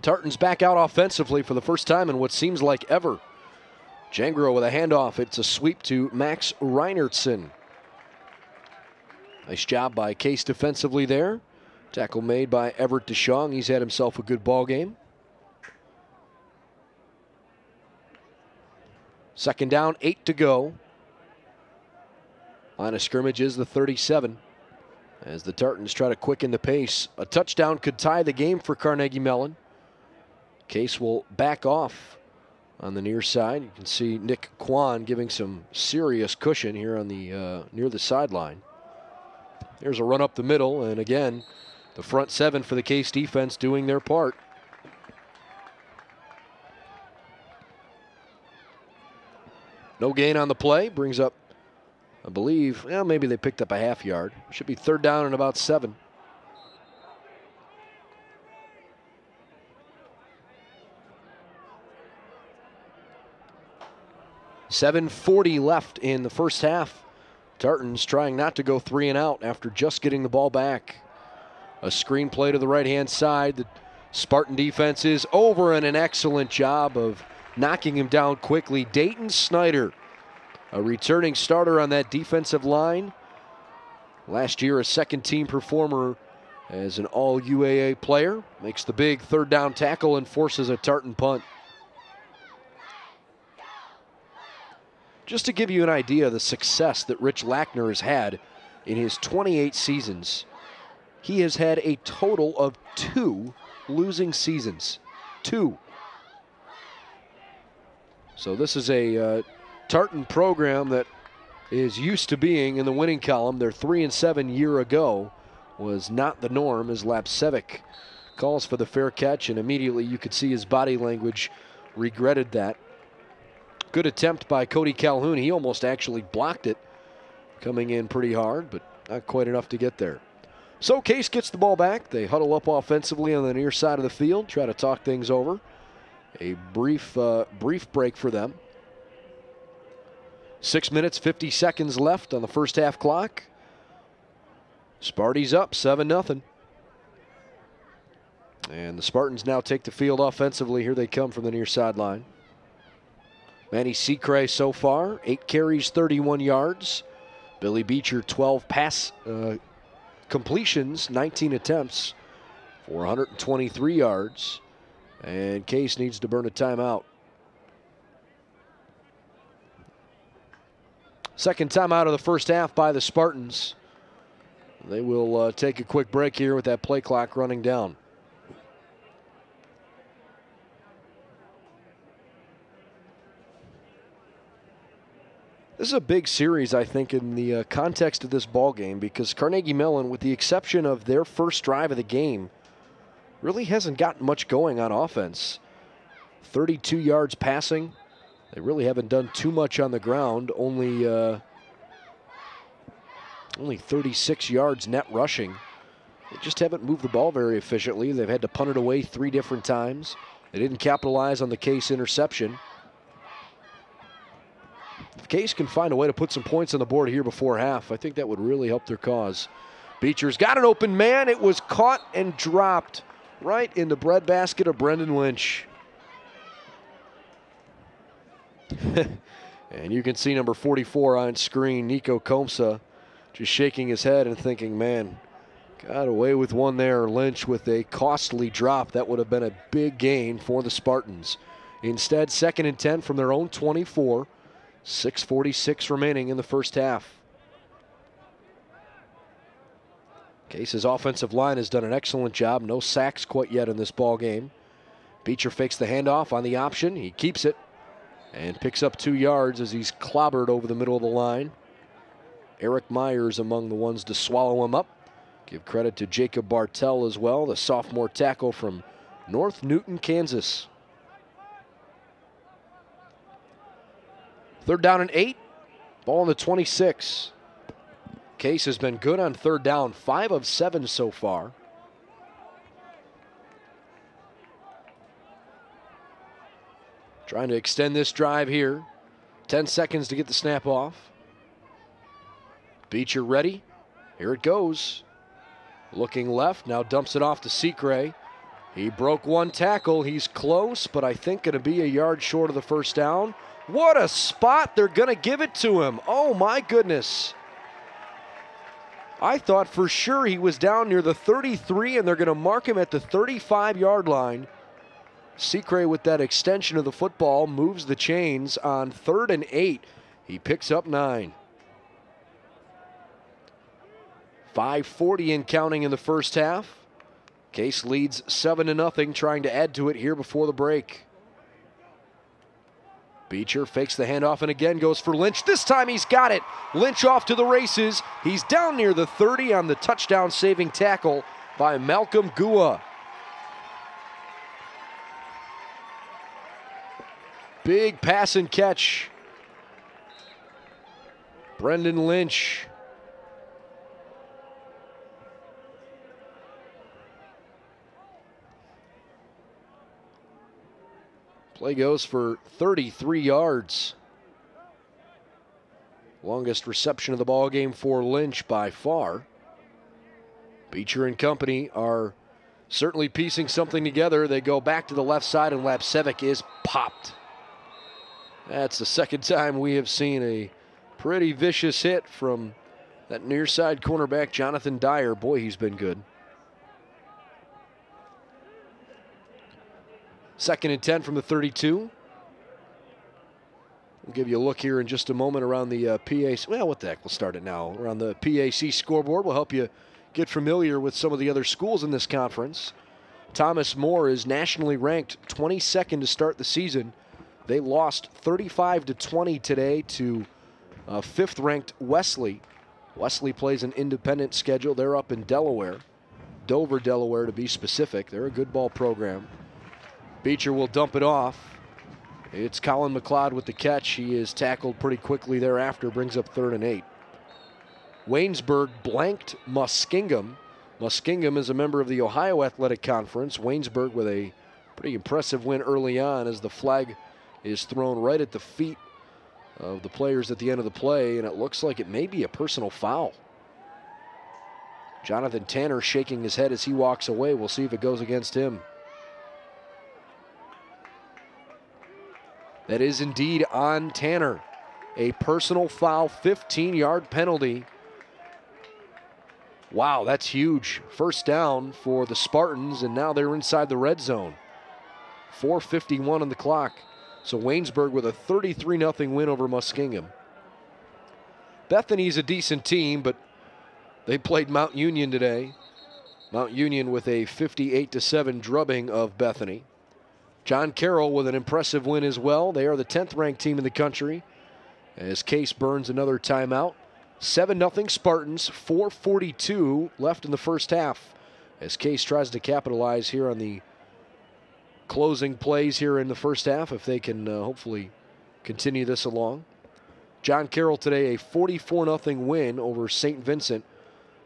Tartans back out offensively for the first time in what seems like ever. Jangro with a handoff. It's a sweep to Max Reinertsen. Nice job by Case defensively there. Tackle made by Everett DeShong. He's had himself a good ball game. 2nd down, 8 to go. Line of scrimmage is the 37. As the Tartans try to quicken the pace. A touchdown could tie the game for Carnegie Mellon. Case will back off on the near side. You can see Nick Kwan giving some serious cushion here on the near the sideline. There's a run up the middle, and again, the front 7 for the Case defense doing their part. No gain on the play, brings up, I believe, well, maybe they picked up a half yard. Should be 3rd down and about 7. .740 left in the first half. Tartans trying not to go 3 and out after just getting the ball back. A screen play to the right-hand side. The Spartan defense is over, and an excellent job of knocking him down quickly. Dayton Snyder a returning starter on that defensive line. Last year, a second-team performer as an all-UAA player. Makes the big third down tackle and forces a Tartan punt. Just to give you an idea of the success that Rich Lackner has had in his 28 seasons, he has had a total of 2 losing seasons. 2. So this is a Tartan program that is used to being in the winning column. Their 3-7 year ago was not the norm, as Lapsevic calls for the fair catch, and immediately you could see his body language regretted that. Good attempt by Cody Calhoun. He almost actually blocked it, coming in pretty hard, but not quite enough to get there. So Case gets the ball back. They huddle up offensively on the near side of the field, try to talk things over. A brief break for them. 6 minutes, 50 seconds left on the first half clock. Sparty's up 7-0. And the Spartans now take the field offensively. Here they come from the near sideline. Manny Secre so far, 8 carries, 31 yards. Billy Beecher, 12 pass completions, 19 attempts, 423 yards. And Case needs to burn a timeout. Second timeout of the first half by the Spartans. They will take a quick break here with that play clock running down. This is a big series, I think, in the context of this ball game, because Carnegie Mellon, with the exception of their first drive of the game, really hasn't gotten much going on offense. 32 yards passing. They really haven't done too much on the ground. Only 36 yards net rushing. They just haven't moved the ball very efficiently. They've had to punt it away 3 different times. They didn't capitalize on the Case interception. If Case can find a way to put some points on the board here before half, I think that would really help their cause. Beecher's got an open man. It was caught and dropped right in the breadbasket of Brendan Lynch. And you can see number 44 on screen, Nico Komsa, just shaking his head and thinking, man, got away with one there. Lynch with a costly drop. That would have been a big gain for the Spartans. Instead, 2nd and 10 from their own 24. 6:46 remaining in the first half. Case's offensive line has done an excellent job. No sacks quite yet in this ball game. Beecher fakes the handoff on the option. He keeps it and picks up 2 yards as he's clobbered over the middle of the line. Eric Myers among the ones to swallow him up. Give credit to Jacob Bartell as well, the sophomore tackle from North Newton, Kansas. 3rd down and 8. Ball on the 26. Case has been good on 3rd down, 5 of 7 so far. Trying to extend this drive here. 10 seconds to get the snap off. Beecher ready. Here it goes. Looking left, now dumps it off to Secre. He broke 1 tackle. He's close, but I think going to be a yard short of the first down. What a spot. They're going to give it to him. Oh, my goodness. I thought for sure he was down near the 33, and they're going to mark him at the 35-yard line. Secre with that extension of the football moves the chains on 3rd and 8. He picks up 9. 5:40 and counting in the first half. Case leads 7-0, trying to add to it here before the break. Beecher fakes the handoff and again goes for Lynch. This time he's got it. Lynch off to the races. He's down near the 30 on the touchdown-saving tackle by Malcolm Gua. Big pass and catch. Brendan Lynch. Play goes for 33 yards. Longest reception of the ball game for Lynch by far. Beecher and company are certainly piecing something together. They go back to the left side and Lapsevic is popped. That's the second time we have seen a Pretty vicious hit from that near side cornerback, Jonathan Dyer. Boy, he's been good. 2nd and 10 from the 32. We'll give you a look here in just a moment around the PAC. Well, what the heck, we'll start it now. Around the PAC scoreboard, we'll help you get familiar with some of the other schools in this conference. Thomas More is nationally ranked 22nd to start the season. They lost 35-20 today to 5th-ranked Wesley. Wesley plays an independent schedule. They're up in Delaware, Dover, Delaware to be specific. They're a good ball program. Beecher will dump it off. It's Colin McLeod with the catch. He is tackled pretty quickly thereafter, brings up 3rd and 8. Waynesburg blanked Muskingum. Muskingum is a member of the Ohio Athletic Conference. Waynesburg with a pretty impressive win early on as the flag is thrown right at the feet of the players at the end of the play, and it looks like it may be a personal foul. Jonathan Tanner shaking his head as he walks away. We'll see if it goes against him. That is indeed on Tanner. A personal foul, 15-yard penalty. Wow, that's huge. 1st down for the Spartans, and now they're inside the red zone. 4:51 on the clock. So Waynesburg with a 33-0 win over Muskingum. Bethany's a decent team, but they played Mount Union today. Mount Union with a 58-7 drubbing of Bethany. John Carroll with an impressive win as well. They are the 10th-ranked team in the country as Case burns another timeout. 7-0 Spartans, 4:42 left in the first half as Case tries to capitalize here on the closing plays here in the first half if they can hopefully continue this along. John Carroll today a 44-0 win over St. Vincent.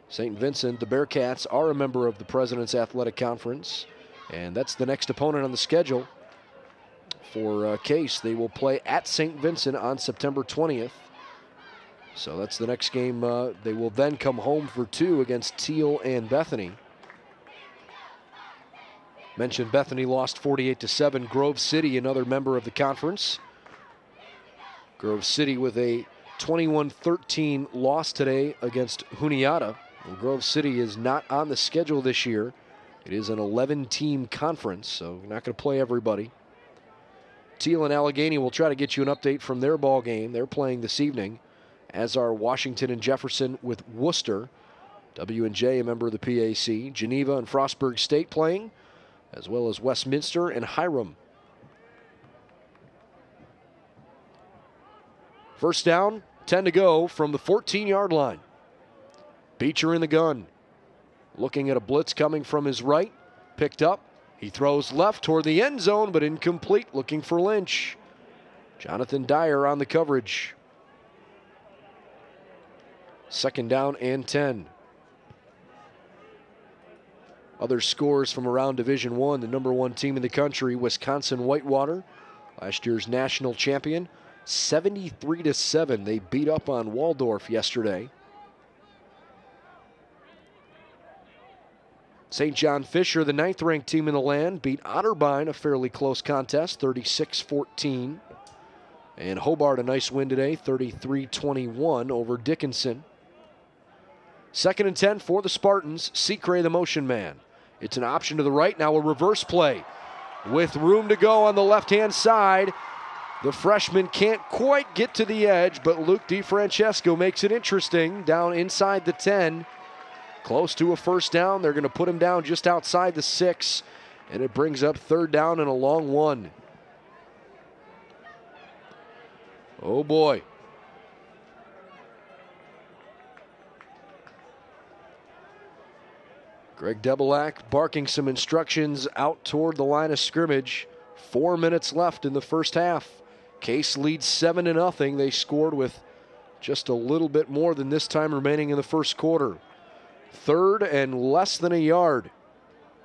St. Vincent, the Bearcats, are a member of the President's Athletic Conference, and that's the next opponent on the schedule for Case. They will play at St. Vincent on September 20th. So that's the next game. They will then come home for 2 against Teal and Bethany. Mentioned Bethany lost 48-7. Grove City, another member of the conference. Grove City with a 21-13 loss today against Juniata. And Grove City is not on the schedule this year. It is an 11-team conference, so you're not going to play everybody. Teal and Allegheny will try to get you an update from their ball game. They're playing this evening, as are Washington and Jefferson with Worcester. W&J, a member of the PAC. Geneva and Frostburg State playing, as well as Westminster and Hiram. First down, 10 to go from the 14-yard line. Beecher in the gun. Looking at a blitz coming from his right. Picked up. He throws left toward the end zone, but incomplete. Looking for Lynch. Jonathan Dyer on the coverage. 2nd down and 10. Other scores from around Division I, the #1 team in the country, Wisconsin Whitewater, last year's national champion, 73-7. They beat up on Waldorf yesterday. St. John Fisher, the 9th-ranked team in the land, beat Otterbein, a fairly close contest, 36-14. And Hobart, a nice win today, 33-21 over Dickinson. 2nd and 10 for the Spartans. Secray, the motion man. It's an option to the right, now a reverse play. With room to go on the left-hand side. The freshman can't quite get to the edge, but Luke DiFrancesco makes it interesting down inside the 10. Close to a first down. They're going to put him down just outside the 6, and it brings up 3rd down and a long one. Oh boy. Greg Debelak barking some instructions out toward the line of scrimmage. 4 minutes left in the first half. Case leads 7-0. They scored with just a little bit more than this time remaining in the first quarter. 3rd and less than a yard.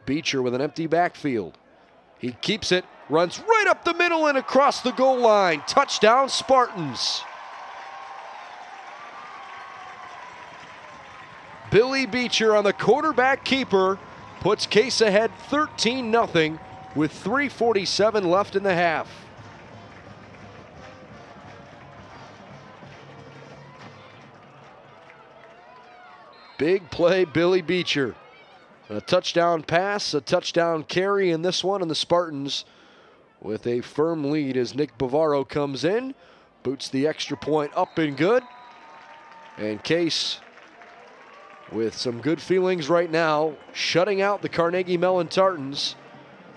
Beecher with an empty backfield. He keeps it, runs right up the middle and across the goal line. Touchdown, Spartans. Billy Beecher on the quarterback keeper puts Case ahead 13-0 with 3:47 left in the half. Big play, Billy Beecher. A touchdown pass, a touchdown carry in this one, and the Spartans with a firm lead as Nick Bavaro comes in, boots the extra point up and good. And Case with some good feelings right now, shutting out the Carnegie Mellon Tartans.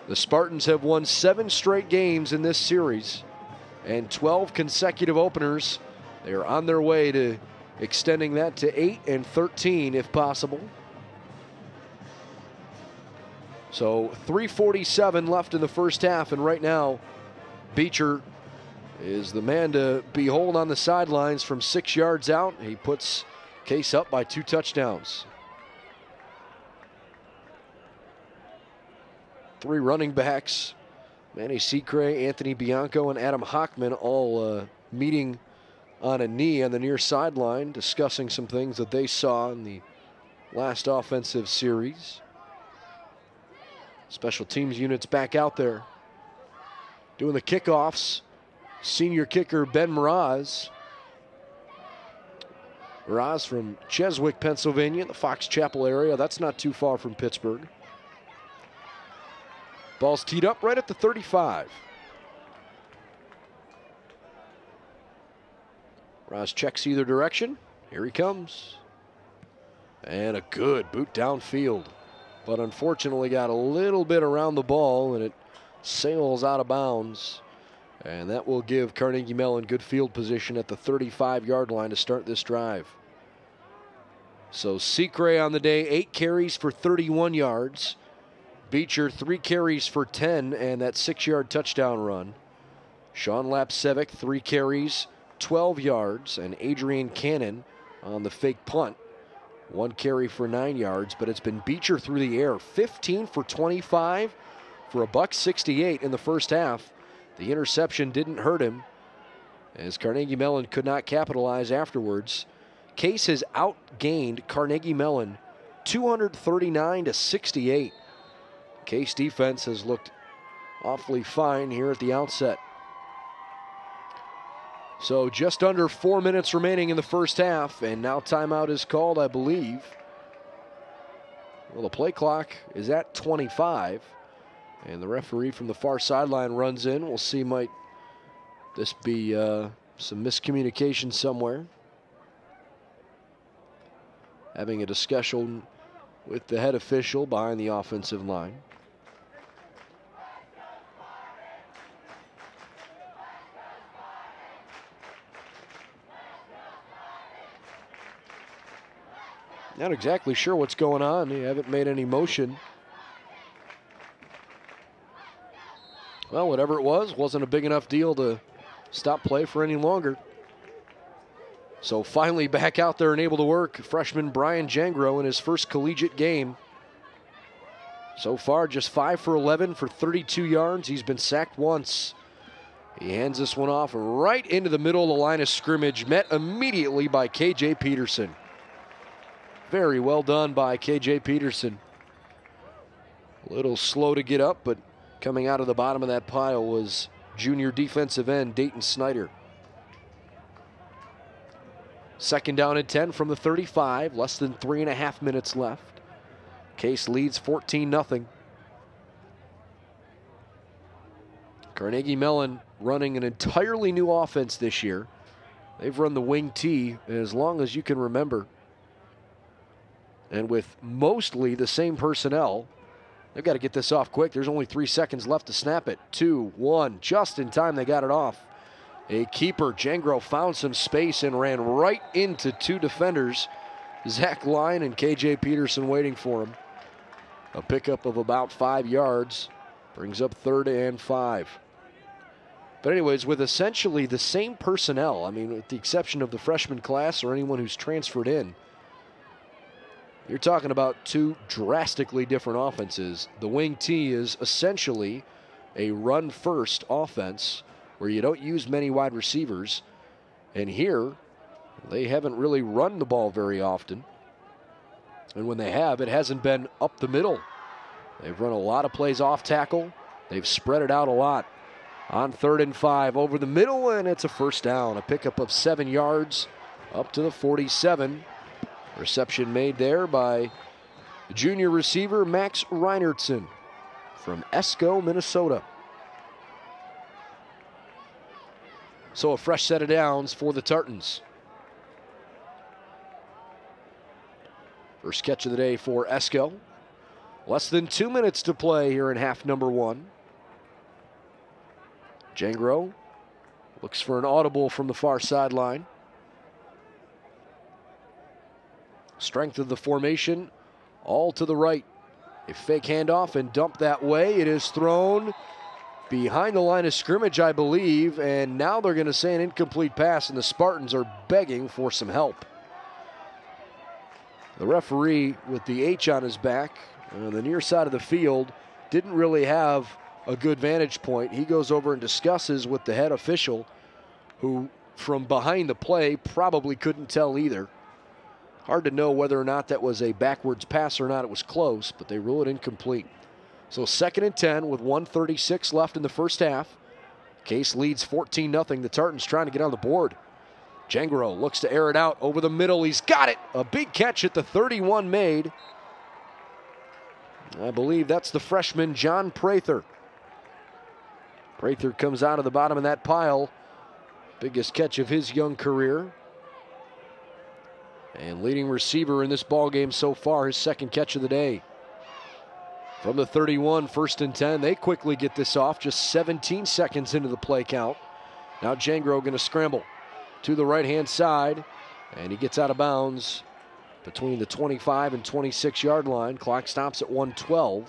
The Spartans have won 7 straight games in this series and 12 consecutive openers. They are on their way to extending that to 8 and 13 if possible. So 3:47 left in the first half, and right now Beecher is the man to behold on the sidelines from 6 yards out. He puts Case up by 2 touchdowns. 3 running backs, Manny Secre, Anthony Bianco, and Adam Hockman all meeting on a knee on the near sideline, discussing some things that they saw in the last offensive series. Special teams units back out there doing the kickoffs. Senior kicker Ben Mraz. Mraz from Cheswick, Pennsylvania, the Fox Chapel area. That's not too far from Pittsburgh. Ball's teed up right at the 35. Mraz checks either direction. Here he comes. And a good boot downfield. But unfortunately got a little bit around the ball and it sails out of bounds. And that will give Carnegie Mellon good field position at the 35-yard line to start this drive. So Secre on the day, 8 carries for 31 yards. Beecher 3 carries for 10 and that 6-yard touchdown run. Sean Lapsevic 3 carries, 12 yards, and Adrian Cannon on the fake punt. 1 carry for 9 yards, but it's been Beecher through the air. 15 for 25 for $168 in the first half. The interception didn't hurt him as Carnegie Mellon could not capitalize afterwards. Case has outgained Carnegie Mellon 239-68. Case defense has looked awfully fine here at the outset. So just under 4 minutes remaining in the first half, and now timeout is called, I believe. Well, the play clock is at 25, and the referee from the far sideline runs in. We'll see, might this be some miscommunication somewhere. Having a discussion with the head official behind the offensive line. Not exactly sure what's going on. They haven't made any motion. Well, whatever it was, wasn't a big enough deal to stop play for any longer. So finally back out there and able to work, freshman Brian Jangro in his first collegiate game. So far, just 5 for 11 for 32 yards. He's been sacked once. He hands this one off right into the middle of the line of scrimmage, met immediately by K.J. Peterson. Very well done by K.J. Peterson. A little slow to get up, but coming out of the bottom of that pile was junior defensive end Dayton Snyder. 2nd down and 10 from the 35, less than 3.5 minutes left. Case leads 14-0. Carnegie Mellon running an entirely new offense this year. They've run the wing T as long as you can remember. And with mostly the same personnel, they've got to get this off quick. There's only 3 seconds left to snap it. 2, 1, just in time they got it off. A keeper, Jangro, found some space and ran right into 2 defenders. Zach Line and K.J. Peterson waiting for him. A pickup of about 5 yards. Brings up 3rd and 5. But anyways, with essentially the same personnel, I mean, with the exception of the freshman class or anyone who's transferred in, you're talking about 2 drastically different offenses. The wing T is essentially a run-first offense where you don't use many wide receivers. And here, they haven't really run the ball very often. And when they have, it hasn't been up the middle. They've run a lot of plays off tackle. They've spread it out a lot. On 3rd and 5 over the middle, and it's a first down. A pickup of 7 yards up to the 47. Reception made there by the junior receiver Max Reinertson from Esco, Minnesota. So a fresh set of downs for the Tartans. First catch of the day for Esco. Less than 2 minutes to play here in half number 1. Jangro looks for an audible from the far sideline. Strength of the formation, all to the right. A fake handoff and dump that way. It is thrown behind the line of scrimmage, I believe, and now they're going to say an incomplete pass, and the Spartans are begging for some help. The referee with the H on his back on the near side of the field didn't really have a good vantage point. He goes over and discusses with the head official, who from behind the play probably couldn't tell either. Hard to know whether or not that was a backwards pass or not. It was close, but they rule it incomplete. So 2nd and 10 with 1:36 left in the first half. Case leads 14-0. The Tartans trying to get on the board. Jangro looks to air it out over the middle. He's got it. A big catch at the 31 made. I believe that's the freshman, John Prather. Prather comes out of the bottom of that pile. Biggest catch of his young career. And leading receiver in this ball game so far, his 2nd catch of the day. From the 31, 1st and 10. They quickly get this off, just 17 seconds into the play count. Now Jangro going to scramble to the right-hand side, and he gets out of bounds between the 25 and 26-yard line. Clock stops at 1:12.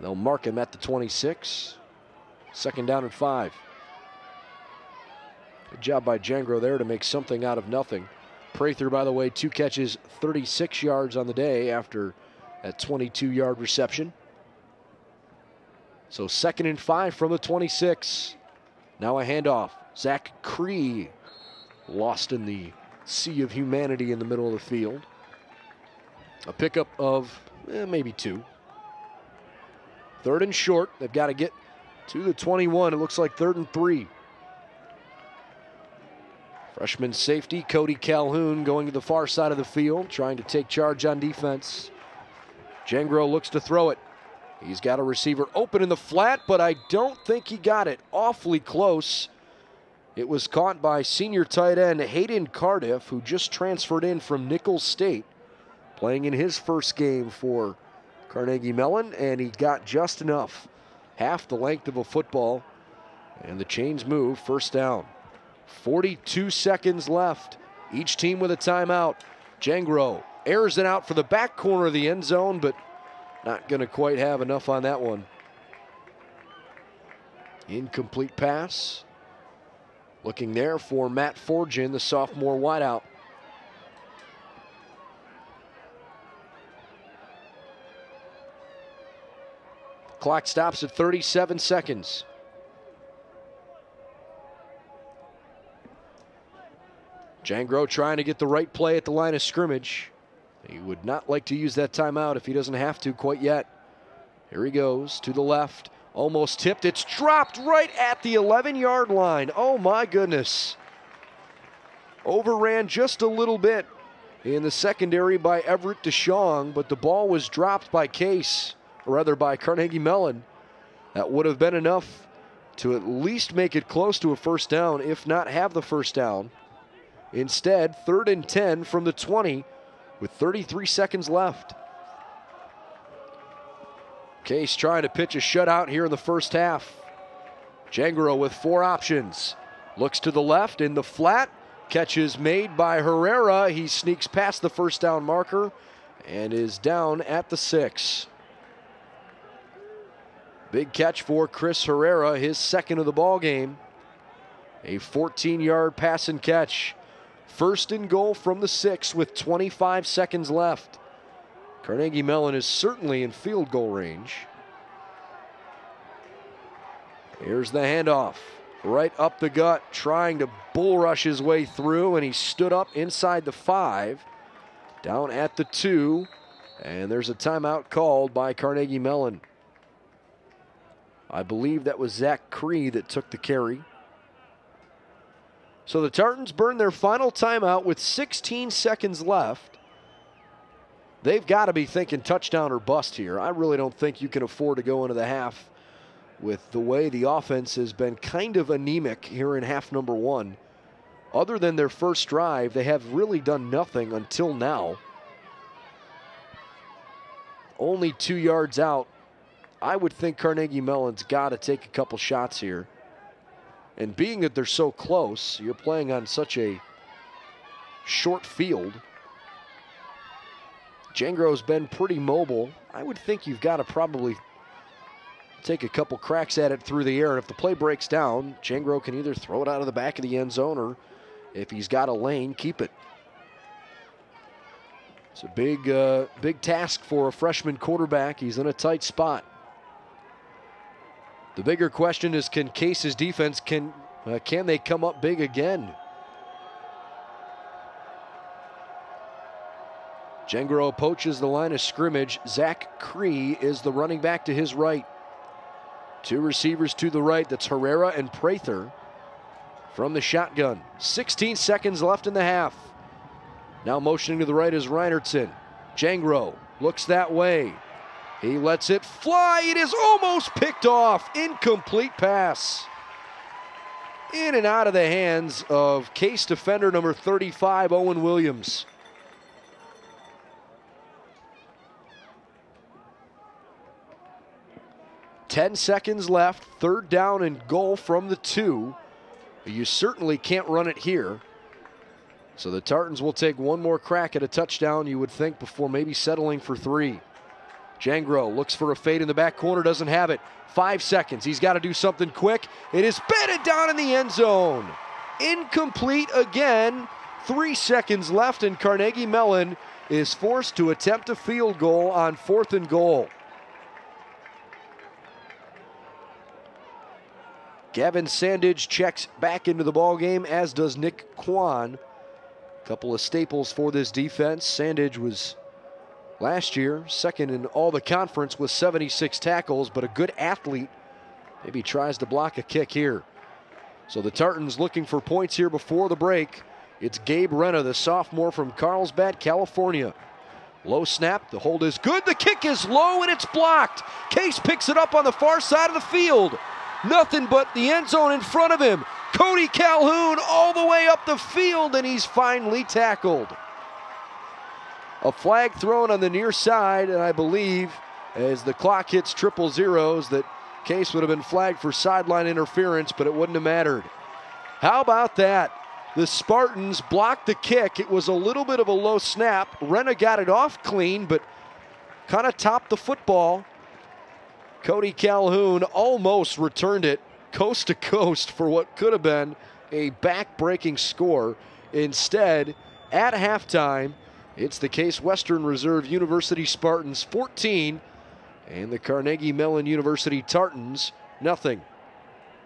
They'll mark him at the 26. 2nd down and 5. Good job by Jangro there to make something out of nothing. Prather, by the way, 2 catches, 36 yards on the day after that 22-yard reception. So 2nd and 5 from the 26. Now a handoff. Zach Cree lost in the sea of humanity in the middle of the field. A pickup of maybe 2. 3rd and short. They've got to get to the 21. It looks like 3rd and 3. Freshman safety Cody Calhoun going to the far side of the field, trying to take charge on defense. Jangro looks to throw it. He's got a receiver open in the flat, but I don't think he got it. Awfully close. It was caught by senior tight end Hayden Cardiff, who just transferred in from Nicholls State, playing in his first game for Carnegie Mellon, and he got just enough. Half the length of a football, and the chains move. 1st down. 42 seconds left. Each team with a timeout. Jangro airs it out for the back corner of the end zone, but not going to quite have enough on that one. Incomplete pass. Looking there for Matt Forgin, the sophomore wideout. Clock stops at 37 seconds. Jangro trying to get the right play at the line of scrimmage. He would not like to use that timeout if he doesn't have to quite yet. Here he goes to the left. Almost tipped. It's dropped right at the 11-yard line. Oh my goodness. Overran just a little bit in the secondary by Everett DeShong, but the ball was dropped by Case, or rather by Carnegie Mellon. That would have been enough to at least make it close to a 1st down, if not have the 1st down. Instead, 3rd and 10 from the 20 with 33 seconds left. Case trying to pitch a shutout here in the first half. Jangro with 4 options. Looks to the left in the flat. Catch is made by Herrera. He sneaks past the 1st down marker and is down at the 6. Big catch for Chris Herrera, his 2nd of the ball game. A 14-yard pass and catch. 1st and goal from the 6 with 25 seconds left. Carnegie Mellon is certainly in field goal range. Here's the handoff. Right up the gut, trying to bull rush his way through, and he stood up inside the 5, down at the 2, and there's a timeout called by Carnegie Mellon. I believe that was Zach Cree that took the carry. So the Tartans burn their final timeout with 16 seconds left. They've got to be thinking touchdown or bust here. I really don't think you can afford to go into the half with the way the offense has been kind of anemic here in half number one. Other than their first drive, they have really done nothing until now. Only 2 yards out. I would think Carnegie Mellon's got to take a couple shots here. And being that they're so close, you're playing on such a short field. Jangro's been pretty mobile. I would think you've got to probably take a couple cracks at it through the air. And if the play breaks down, Jangro can either throw it out of the back of the end zone or, if he's got a lane, keep it. It's a big task for a freshman quarterback. He's in a tight spot. The bigger question is, can Case's defense, can they come up big again? Jangro poaches the line of scrimmage. Zach Cree is the running back to his right. Two receivers to the right. That's Herrera and Prather from the shotgun. 16 seconds left in the half. Now motioning to the right is Reinertson. Jangro looks that way. He lets it fly. It is almost picked off. Incomplete pass. In and out of the hands of Case defender number 35, Owen Williams. Ten seconds left. Third down and goal from the 2. You certainly can't run it here. So the Tartans will take one more crack at a touchdown, you would think, before maybe settling for 3. Jangro looks for a fade in the back corner, doesn't have it. 5 seconds, he's got to do something quick. It is batted down in the end zone. Incomplete again. 3 seconds left, and Carnegie Mellon is forced to attempt a field goal on 4th and goal. Gavin Sandage checks back into the ballgame, as does Nick Kwan. A couple of staples for this defense. Sandage was last year second in all the conference with 76 tackles, but a good athlete. Maybe tries to block a kick here. So the Tartans looking for points here before the break. It's Gabe Renna, the sophomore from Carlsbad, California. Low snap, the hold is good, the kick is low and it's blocked. Case picks it up on the far side of the field. Nothing but the end zone in front of him. Cody Calhoun all the way up the field, and he's finally tackled. A flag thrown on the near side, and I believe as the clock hits 000s that Case would have been flagged for sideline interference, but it wouldn't have mattered. How about that? The Spartans blocked the kick. It was a little bit of a low snap. Renna got it off clean, but kind of topped the football. Cody Calhoun almost returned it coast to coast for what could have been a back-breaking score. Instead, at halftime, it's the Case Western Reserve University Spartans 14 and the Carnegie Mellon University Tartans nothing.